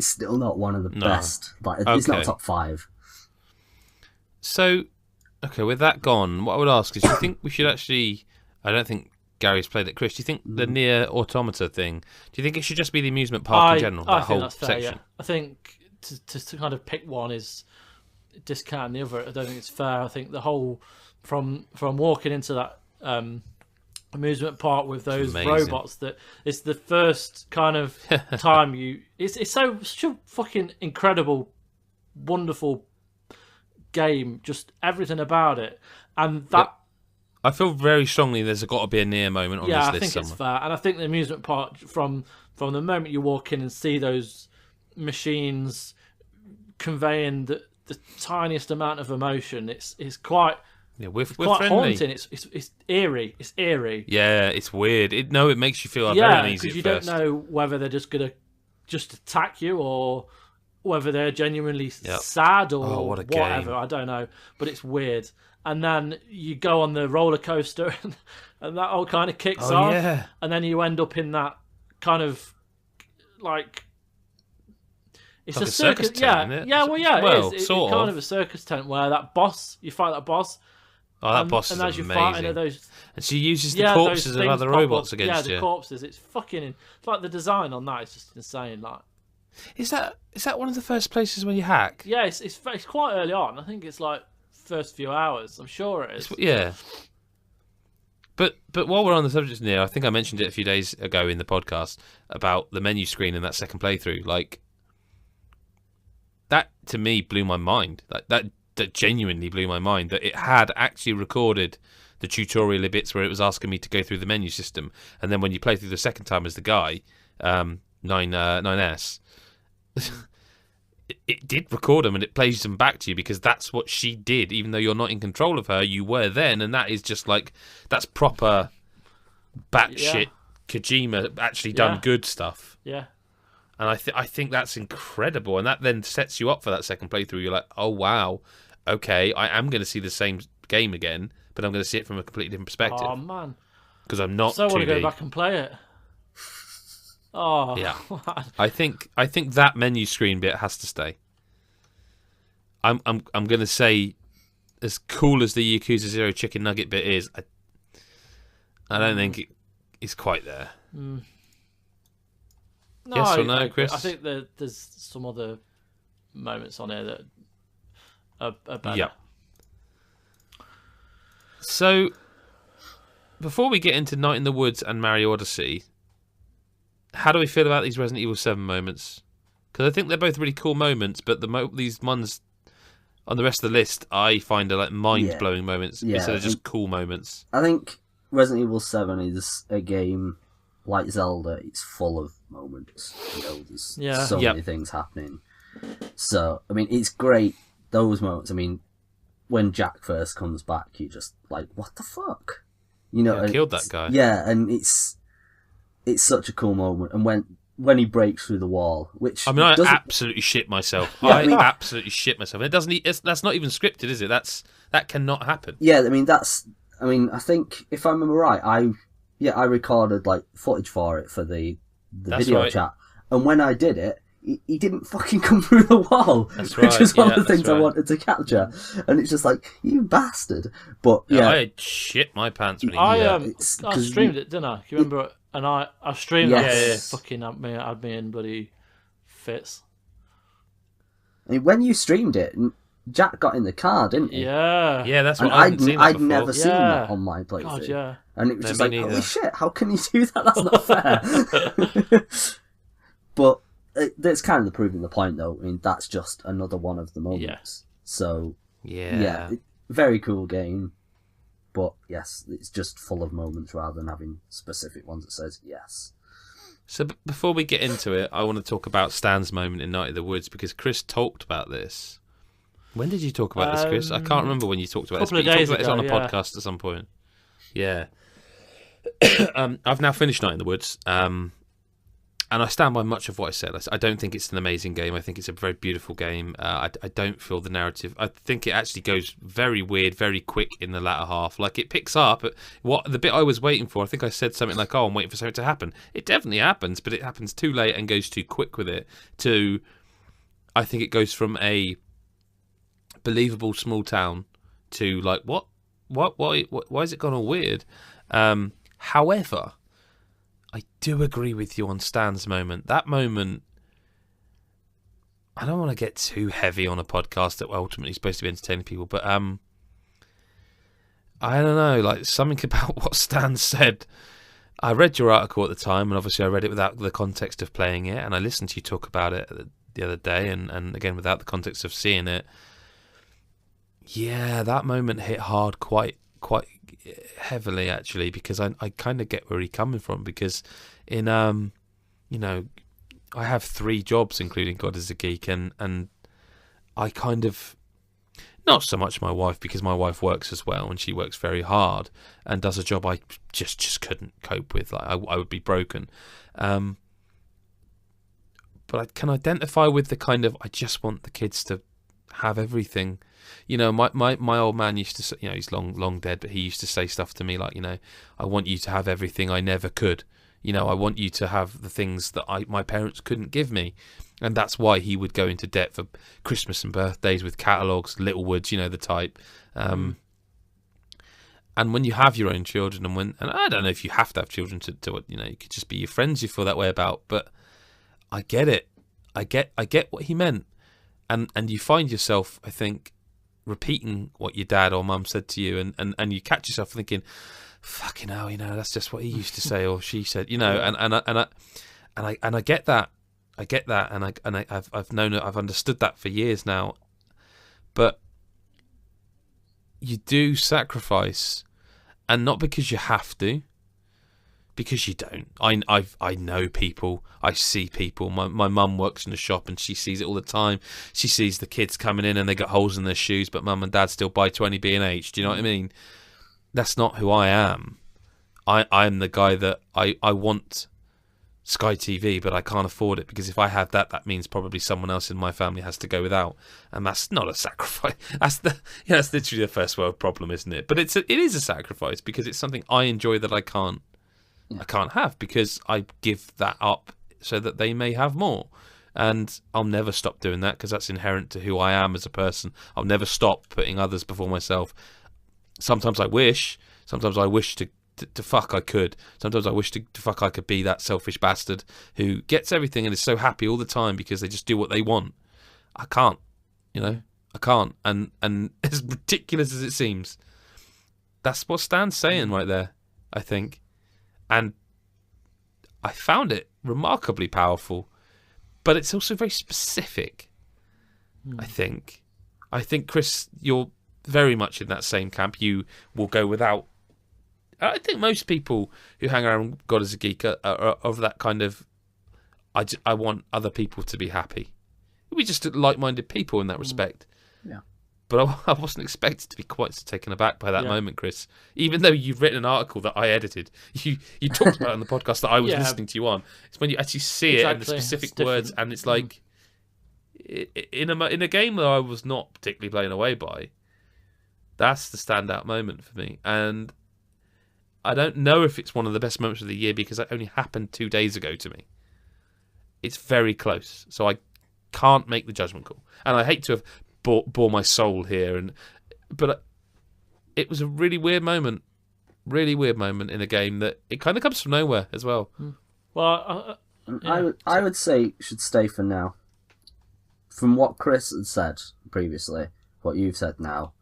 still not one of the best. It's not top 5. So, okay, with that gone, what I would ask is, do you think we should actually... I don't think Gary's played it. Chris, do you think the Nier Automata thing, do you think it should just be the amusement park in general, that whole that's fair, section? Yeah. I think to kind of pick one is discounting the other. I don't think it's fair. I think the whole from walking into that amusement park with those robots, that it's the first kind of time it's such a fucking incredible, wonderful game, just everything about it, and that. Yep. I feel very strongly there's got to be a Nier moment on this list somewhere. Yeah, I think it's fair, and I think the amusement park from the moment you walk in and see those machines conveying the tiniest amount of emotion, it's quite. Yeah, we're quite friendly. Haunting. It's eerie. It's eerie. Yeah, it's weird. It makes you feel very uneasy because you don't know whether they're just gonna attack you or whether they're genuinely sad or what a whatever. game. I don't know, but it's weird. And then you go on the roller coaster, and that all kind of kicks off. Yeah. And then you end up in that kind of like. It's like a circus tent, isn't it? It is. It's sort kind of a circus tent where you fight that boss. Oh, that boss is amazing. And as you're fighting those... And she uses the corpses of other robots against you. Yeah, the corpses. It's fucking... It's like the design on that is just insane. Like, Is that one of the first places where you hack? Yeah, it's quite early on. I think it's like first few hours. I'm sure it is. Yeah. But while we're on the subject of Nier, I think I mentioned it a few days ago in the podcast about the menu screen in that second playthrough. Like, that to me blew my mind. Like that genuinely blew my mind, that it had actually recorded the tutorial bits where it was asking me to go through the menu system, and then when you play through the second time as the guy, 9S, it did record them and it plays them back to you, because that's what she did. Even though you're not in control of her, you were then, and that is just like, that's proper batshit Kojima actually done good stuff. Yeah. And I think that's incredible, and that then sets you up for that second playthrough. You're like, oh wow, okay, I am going to see the same game again, but I'm going to see it from a completely different perspective. Oh man, because I'm not. So I want to go back and play it. Oh yeah, I think that menu screen bit has to stay. I'm going to say, as cool as the Yakuza 0 chicken nugget bit is, I don't think it's quite there. No, yes or no, Chris? I think there's some other moments on here that are better. Yeah. So, before we get into Night in the Woods and Mario Odyssey, how do we feel about these Resident Evil 7 moments? Because I think they're both really cool moments, but these ones on the rest of the list I find are like mind-blowing moments instead of just cool moments. I think Resident Evil 7 is a game like Zelda. It's full of moments. You know, there's so many things happening. So, I mean, it's great, those moments. I mean, when Jack first comes back, you're just like, what the fuck? You know, I killed that guy. Yeah, and it's such a cool moment. And when he breaks through the wall, which I mean, I absolutely shit myself. I absolutely shit myself. And that's not even scripted, is it? That cannot happen. Yeah, I I think if I remember right, I recorded like footage for it for the video chat, and when I did it, he didn't fucking come through the wall, which was one of the things I wanted to capture. And it's just like, you bastard. But yeah, I shit my pants when he I streamed it, didn't I? Do you remember? And I streamed it. Fucking had me in bloody fits. I mean, when you streamed it, Jack got in the car, didn't he? Yeah. Yeah, that's what I'd never seen that on my playthrough. God, yeah. And it was just like, holy shit, how can you do that? That's not fair. But that's kind of proving the point, though. I mean, that's just another one of the moments. Yeah. So, very cool game. But yes, it's just full of moments rather than having specific ones that says yes. So before we get into it, I want to talk about Stan's moment in Night of the Woods, because Chris talked about this. When did you talk about this, Chris? I can't remember when you talked about this. A couple of days ago, it's on a podcast at some point. Yeah. I've now finished Night in the Woods, and I stand by much of what I said. I don't think it's an amazing game. I think it's a very beautiful game. I don't feel the narrative. I think it actually goes very weird, very quick in the latter half. Like, it picks up what the bit I was waiting for. I think I said something like, "Oh, I'm waiting for something to happen." It definitely happens, but it happens too late and goes too quick with it. I think it goes from a believable small town to like, what? Why is it gone all weird? However, I do agree with you on Stan's moment. That moment, I don't want to get too heavy on a podcast that ultimately is supposed to be entertaining people, but I don't know, like something about what Stan said. I read your article at the time, and obviously I read it without the context of playing it, and I listened to you talk about it the other day, and again without the context of seeing it. Yeah, that moment hit hard quite heavily, actually, because I kind of get where he's coming from, because in you know, I have 3 jobs including God is a Geek, and I kind of, not so much my wife, because my wife works as well, and she works very hard and does a job I just couldn't cope with. Like I would be broken. But I can identify with the kind of, I just want the kids to have everything. You know, my old man used to say, you know, he's long dead, but he used to say stuff to me like, you know, I want you to have everything I never could. You know, I want you to have the things that my parents couldn't give me. And that's why he would go into debt for Christmas and birthdays with catalogues, Littlewoods, you know, the type. And when you have your own children, and I don't know if you have to have children to you know, you could just be your friends you feel that way about, but I get it. I get what he meant. And you find yourself, I think, repeating what your dad or mum said to you, and you catch yourself thinking, fucking hell, you know, that's just what he used to say or she said, you know, and I get that. I get that, and I've known it, I've understood that for years now. But you do sacrifice, and not because you have to, because you don't. I know people, I see people. My mum works in a shop and she sees it all the time. She sees the kids coming in and they got holes in their shoes, but mum and dad still buy 20 B&H. Do you know what I mean? That's not who I am. I'm the guy that I want Sky TV, but I can't afford it, because if I have that, that means probably someone else in my family has to go without, and that's not a sacrifice. That's literally the first world problem, isn't it? But it is a sacrifice, because it's something I enjoy that I can't have, because I give that up so that they may have more. And I'll never stop doing that, because that's inherent to who I am as a person. I'll never stop putting others before myself. Sometimes I wish to fuck I could. Sometimes I wish to fuck I could be that selfish bastard who gets everything and is so happy all the time because they just do what they want. I can't, you know, I can't. And as ridiculous as it seems, that's what Stan's saying right there, I think. And I found it remarkably powerful, but it's also very specific, I think. I think, Chris, you're very much in that same camp. You will go without. I think most people who hang around God is a Geek are of that kind of, I want other people to be happy. We're just like-minded people in that respect. Yeah. But I wasn't expected to be quite so taken aback by that moment, Chris. Even though you've written an article that I edited, you talked about it on the podcast that I was listening to you on. It's when you actually see it in the specific words, and it's like, in a game that I was not particularly blown away by, that's the standout moment for me. And I don't know if it's one of the best moments of the year, because it only happened 2 days ago to me. It's very close, so I can't make the judgment call. And I hate to have bore my soul here, but it was a really weird moment in a game that it kind of comes from nowhere as well. Well, I would say it should stay for now. From what Chris had said previously, what you've said now,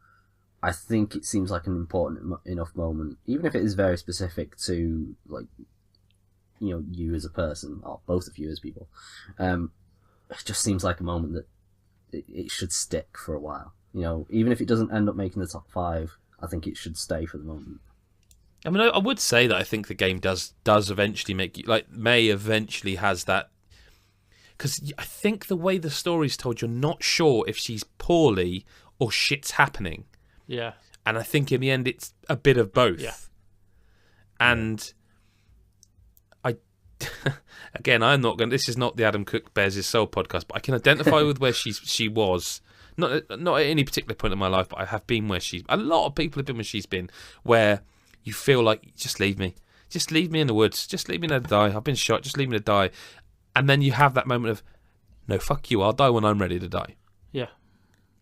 I think it seems like an important enough moment, even if it is very specific to, like, you know, you as a person, or both of you as people. It just seems like a moment that it should stick for a while. You know, even if it doesn't end up making the top 5, I think it should stay for the moment. I mean, I would say that I think the game does eventually make you, like, May eventually has that, because I think the way the story's told, you're not sure if she's poorly or shit's happening. Yeah. And I think in the end it's a bit of both. Yeah. And again, I'm not going. This is not the Adam Cook Bears His Soul podcast, but I can identify with where she was. Not at any particular point in my life, but I have been where a lot of people have been where she's been, where you feel like, just leave me in the woods, just leave me to die. I've been shot, just leave me to die. And then you have that moment of, no, fuck you, I'll die when I'm ready to die. Yeah,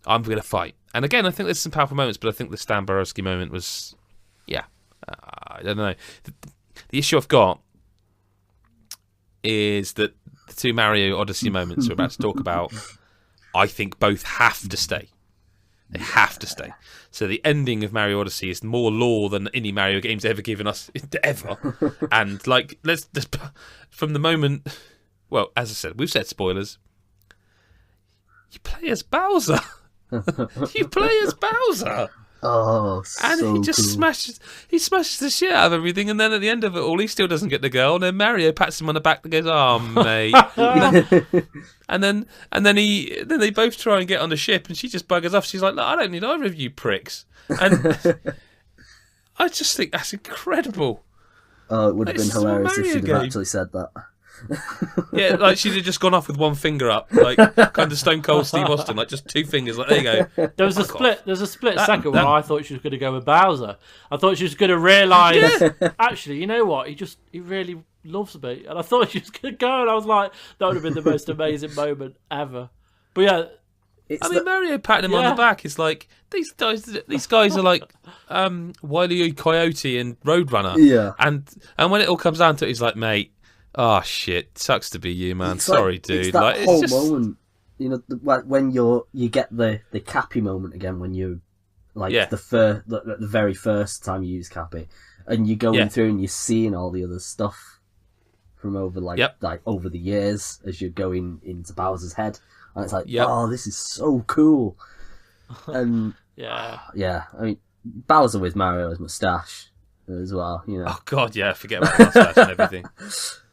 I'm going to fight. And again, I think there's some powerful moments, but I think the Stan Borowski moment was, I don't know. The issue I've got is that the two Mario Odyssey moments we're about to talk about, I think both have to stay. They have to stay. So the ending of Mario Odyssey is more lore than any Mario game's ever given us, ever. And like, let's from the moment. Well, as I said, we've said spoilers. You play as Bowser. You play as Bowser. Oh, and so he just cool. smashes the shit out of everything, and then at the end of it all, he still doesn't get the girl. And then Mario pats him on the back and goes, "Oh, mate." and then they both try and get on the ship, and she just buggers off. She's like, "Look, I don't need either of you pricks." And I just think that's incredible. Oh, it would have been It's a hilarious if Mario she'd game. have actually said that. Yeah, like she'd have just gone off with one finger up, like kind of Stone Cold Steve Austin, like just two fingers. Like, there you go. There was a Fuck split. off. There's a split That- second that- where I thought she was going to go with Bowser. I thought she was going to realise, actually, you know what? He really loves me, and I thought she was going to go, and I was like, that would have been the most amazing moment ever. But yeah, It's I mean, Mario patting him on Yeah. the back is like these guys are like Wile E. Coyote and Roadrunner. Yeah. And when it all comes down to it, he's like, mate, oh shit, sucks to be you, man. It's Sorry, like, dude. It's that Like, whole it's just moment, you know, when you get the Cappy moment again, when you like Yeah. the very first time you use Cappy, and you're going Yeah. through and you're seeing all the other stuff from over Yep. like over the years as you're going into Bowser's head, and it's like, Yep. oh, this is so cool. And yeah. yeah, I mean, Bowser with Mario's moustache as well, you know. oh god, yeah, forget about the mustache and everything.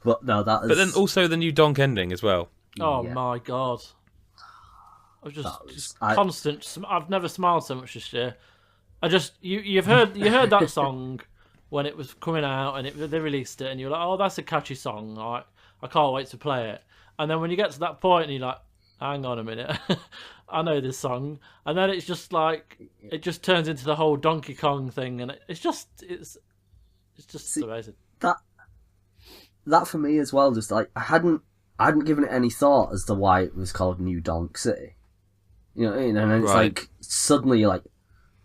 But no, that is. But then also the new Donk ending as well. Oh yeah. my god. I was That was- just I- constant. I've never smiled so much this year. I just you heard that song when it was coming out and they released it, and you're like, oh, that's a catchy song. I can't wait to play it. And then when you get to that point and you're like, hang on a minute, I know this song, and then it's just like it just turns into the whole Donkey Kong thing, and it's just amazing. That for me as well, just like I hadn't given it any thought as to why it was called New Donk City. You know what I mean? And then it's Right. like suddenly you're like,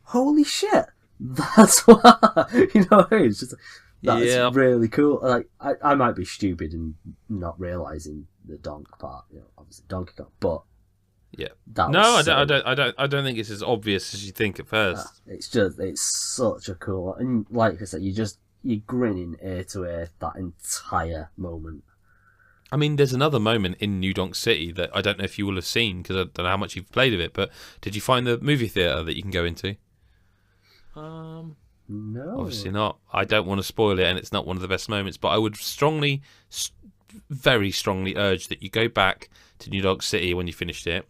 holy shit, that's why. You know what I mean? It's just that's Yeah. really cool. Like I might be stupid and not realizing the donk part. You know, obviously Donkey Kong, but Yeah. that No, was I so- don't think it's as obvious as you think at first. it's such a cool, and like I said, you're grinning ear to ear that entire moment. I mean, there's another moment in New Donk City that I don't know if you will have seen because I don't know how much you've played of it. But did you find the movie theater that you can go into? No, Obviously not. I don't want to spoil it, and it's not one of the best moments. But I would very strongly urge that you go back to New Donk City when you finished it.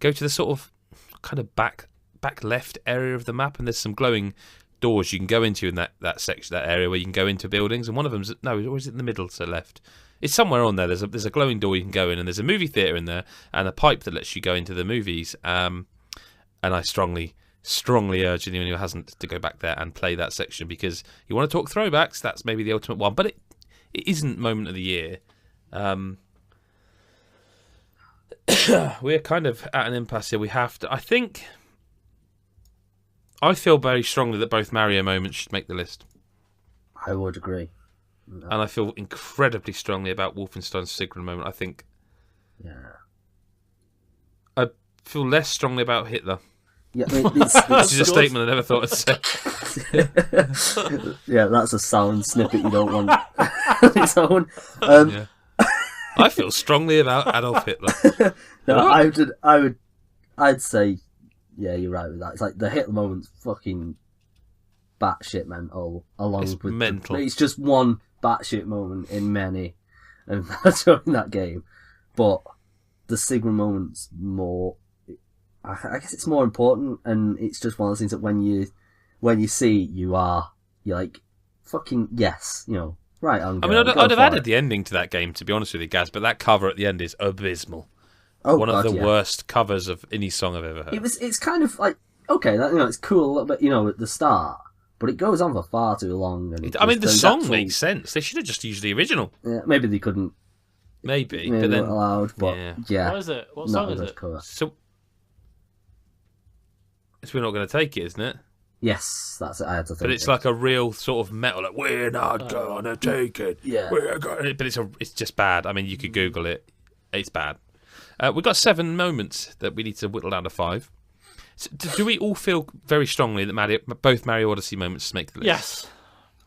Go to the sort of kind of back left area of the map, and there's some glowing doors you can go into in that section, that area where you can go into buildings. And one of them's or is it in the middle to the left? It's somewhere on there. There's a glowing door you can go in, and there's a movie theater in there, and a pipe that lets you go into the movies. And I strongly urge anyone who hasn't to go back there and play that section, because you want to talk throwbacks. That's maybe the ultimate one, but it isn't moment of the year. We're kind of at an impasse here. We have to. I feel very strongly that both Mario moments should make the list, I would agree. and I feel incredibly strongly about Wolfenstein's Sigrun moment. I think Yeah. I feel less strongly about Hitler. Yeah, I mean, Which is a statement I never thought I'd say. yeah, that's a sound snippet you don't want on its own. Yeah. I feel strongly about Adolf Hitler. No, What? I'd say, yeah, you're right with that. It's like the Hitler moment's fucking batshit mental, along It's with mental. it's just one batshit moment in many, and that's in that game. But the Sigrun moment's more. I guess it's more important, and it's just one of those things that when you see, you're like, fucking yes, you know, right on. I mean, I'd have added the ending to that game, to be honest with you, Gaz, but that cover at the end is abysmal. One of the worst covers of any song I've ever heard. It's kind of like, okay, that, you know, it's cool a little bit, you know, at the start, but it goes on for far too long. And I mean, the song actual, makes sense. They should have just used the original. maybe they couldn't. Maybe, Maybe but then not allowed, but yeah. What is it? What not song a is good it? cover. so we're not going to take it, isn't it? Yes, that's it. I had to think. But it's like a real sort of metal, like, we're not gonna take it. Yeah. But it's just bad. I mean, you could Google it. It's bad. We've got 7 moments that we need to whittle down to 5. So, do we all feel very strongly that both Mario Odyssey moments make the list? Yes.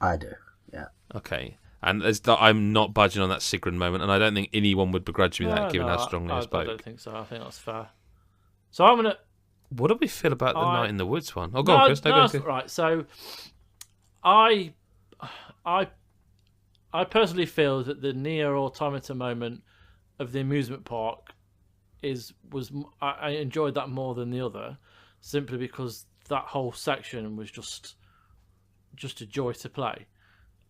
I do. Yeah. Okay. And I'm not budging on that Sigrun moment, and I don't think anyone would begrudge me that, given how strongly I spoke. I don't think so. I think that's fair. So I'm gonna. What do we feel about the Night in the Woods one? Oh, go on, Chris. Go. Right. So, I personally feel that the Nier Automata moment of the amusement park I enjoyed that more than the other, simply because that whole section was just a joy to play.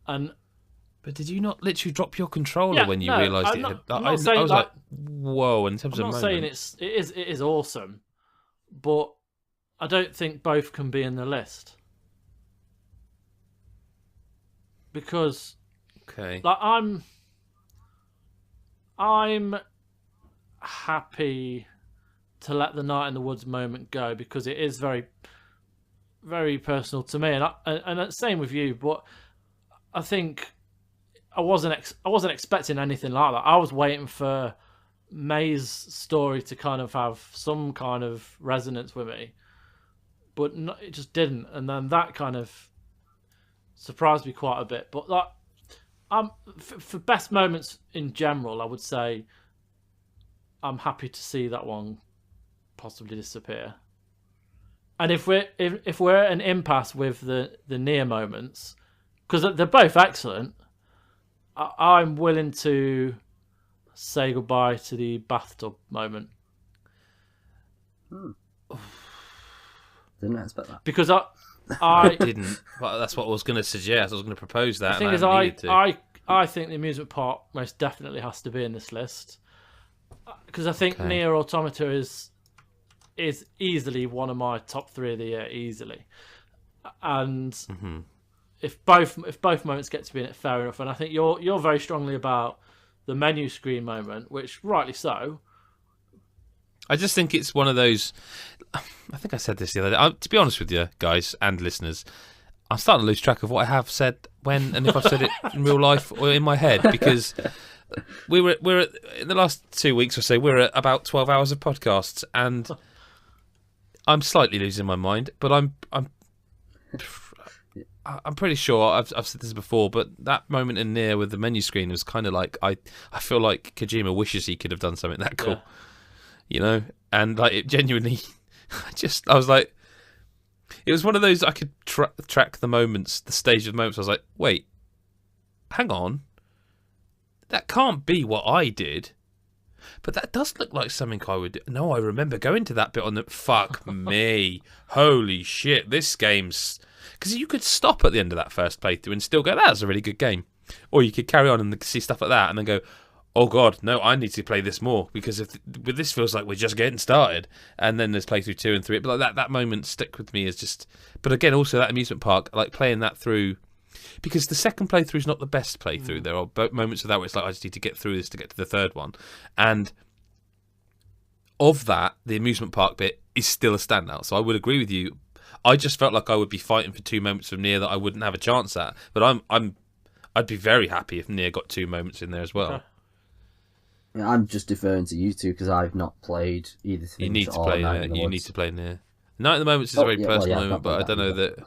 But did you not literally drop your controller when you realised it? I was like, whoa! In terms of moment, I'm not saying it is awesome, but I don't think both can be in the list because, like, I'm happy to let the Night in the Woods moment go because it is very, very personal to me, and same with you. But I think I wasn't expecting anything like that. I was waiting for May's story to kind of have some kind of resonance with me, but it just didn't. And then that kind of surprised me quite a bit. But like, for best moments in general, I would say I'm happy to see that one possibly disappear. And if we're at an impasse with the Nier moments, because they're both excellent, I'm willing to say goodbye to the bathtub moment. Didn't expect that. Because I didn't. Well, that's what I was going to suggest. I was going to propose that. The thing is, I think the amusement park most definitely has to be in this list because I think Nier Automata is easily one of my top 3 of the year, easily. And if both moments get to be in it, fair enough. And I think you're very strongly about the menu screen moment, which rightly so. I just think it's one of those. I think I said this the other day. To be honest with you guys and listeners, I'm starting to lose track of what I have said when and if I've said it in real life or in my head, because we're in the last 2 weeks or so we're at about 12 hours of podcasts and I'm slightly losing my mind, but I'm pretty sure I've said this before, but that moment in Nier with the menu screen was kind of like I feel like Kojima wishes he could have done something that cool, you know, and like it genuinely, I was like, it was one of those I could track the moments, the stage of the moments. I was like, wait, hang on, that can't be what I did. But that does look like something I would do. No, I remember going to that bit on the... Fuck me. Holy shit, this game's... Because you could stop at the end of that first playthrough and still go, that was a really good game. Or you could carry on and see stuff like that and then go, oh god, no, I need to play this more because but this feels like we're just getting started. And then there's playthrough 2 and 3. But like that moment stick with me as just... But again, also that amusement park, like playing that through... Because the second playthrough is not the best playthrough. There are moments of that where it's like, I just need to get through this to get to the third one. And of that, the amusement park bit is still a standout. So I would agree with you. I just felt like I would be fighting for 2 moments of Nier that I wouldn't have a chance at. But I'd be very happy if Nier got 2 moments in there as well. Okay. Yeah, I'm just deferring to you two because I've not played either. You need to play Nier. You need to play Nier. Night in the Moments is a very personal moment, but I don't know that...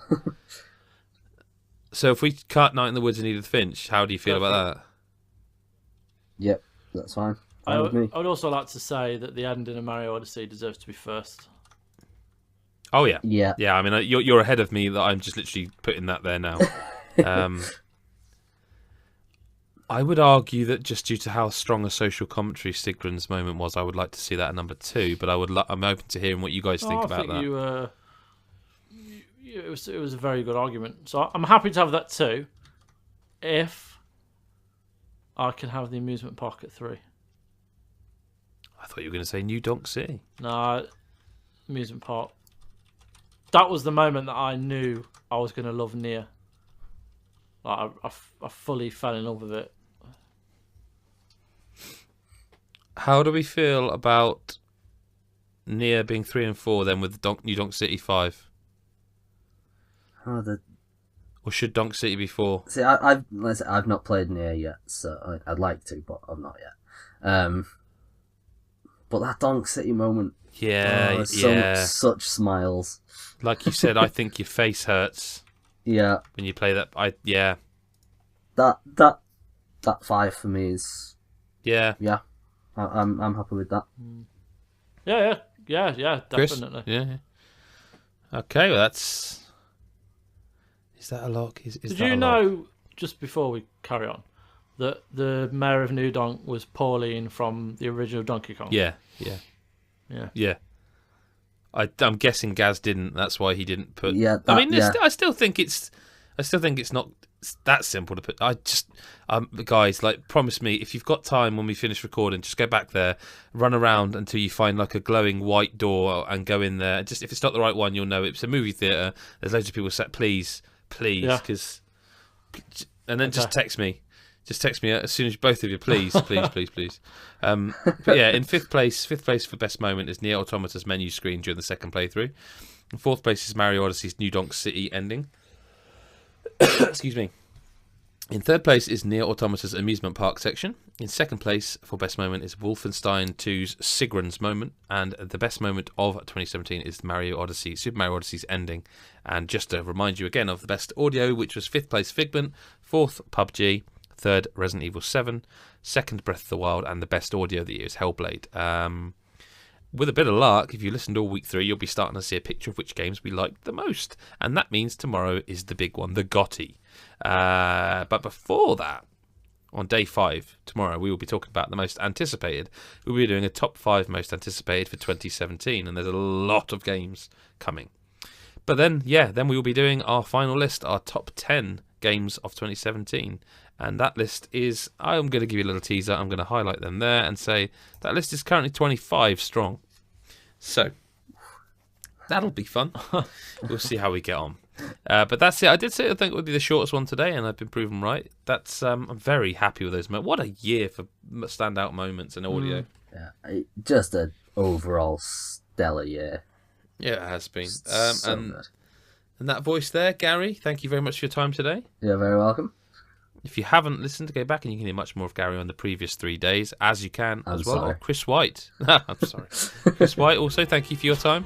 So if we cut Night in the Woods and Edith Finch, how do you feel about that? Yep, that's fine. I would also like to say that the ending of Mario Odyssey deserves to be first. Oh yeah, yeah. I mean, you're ahead of me. That I'm just literally putting that there now. I would argue that just due to how strong a social commentary Sigrun's moment was, I would like to see that at number 2. But I'm open to hearing what you guys think about that. It was a very good argument. So I'm happy to have that too, if I can have the amusement park at 3. I thought you were going to say New Donk City. No, amusement park. That was the moment that I knew I was going to love Nier. Like I fully fell in love with it. How do we feel about Nier being 3 and 4 then with New Donk City 5? Oh, Or should Donk City be 4? See, I've not played Nier yet, so I'd like to, but I've not yet. But that Donk City moment, Yeah, such smiles. Like you said, I think your face hurts Yeah, when you play that. that 5 for me is Yeah. I'm happy with that. Yeah, Chris? definitely. Yeah. Okay, well that's. Is that a lock? Is Did that a you lock? know, just before we carry on, that the mayor of New Donk was Pauline from the original Donkey Kong? Yeah. I'm guessing Gaz didn't. That's why he didn't put. Yeah, I still think it's not that simple to put. Guys, like, promise me, if you've got time when we finish recording, just go back there, run around until you find like a glowing white door and go in there. Just if it's not the right one, you'll know it's a movie theater. There's loads of people sat. Please, because, and then just text me. Just text me as soon as both of you, please. But yeah, in fifth place for best moment is Nier Automata's menu screen during the second playthrough. In fourth place is Mario Odyssey's New Donk City ending. Excuse me. In third place is Nier Automata's amusement park section. In second place for best moment is Wolfenstein 2's Sigrun's moment, and the best moment of 2017 is Super Mario Odyssey's ending. And just to remind you again of the best audio, which was fifth place Figment, fourth PUBG, third Resident Evil 7, second Breath of the Wild, and the best audio of the year is Hellblade. With a bit of luck, if you listened all week through, you'll be starting to see a picture of which games we liked the most. And that means tomorrow is the big one, the GOTY. But before that, on day 5, tomorrow, we will be talking about the most anticipated. We'll be doing a top 5 most anticipated for 2017, and there's a lot of games coming. But then we will be doing our final list, our top 10 games of 2017. And that list is, I'm going to give you a little teaser, I'm going to highlight them there and say that list is currently 25 strong. So, that'll be fun. We'll see how we get on. But that's it. I did say I think it would be the shortest one today, and I've been proven right. That's I'm very happy with those moments. What a year for standout moments in audio. Yeah, just an overall stellar year. Yeah, it has been. So good. And that voice there, Gary, thank you very much for your time today. You're very welcome. If you haven't listened, go back and you can hear much more of Gary on the previous 3 days, as you can I'm as well. sorry. Or Chris White. I'm sorry. Chris White, also, thank you for your time.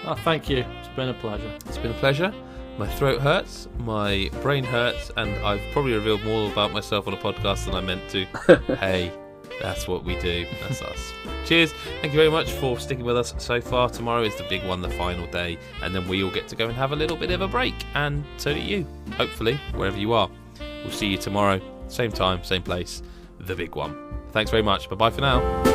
Oh, thank you. It's been a pleasure. It's been a pleasure. My throat hurts, my brain hurts, and I've probably revealed more about myself on a podcast than I meant to. Hey, that's what we do. That's us. Cheers. Thank you very much for sticking with us so far. Tomorrow is the big one, the final day, and then we all get to go and have a little bit of a break, and so do you, hopefully, wherever you are. We'll see you tomorrow, same time, same place, the big one. Thanks very much. Bye-bye for now.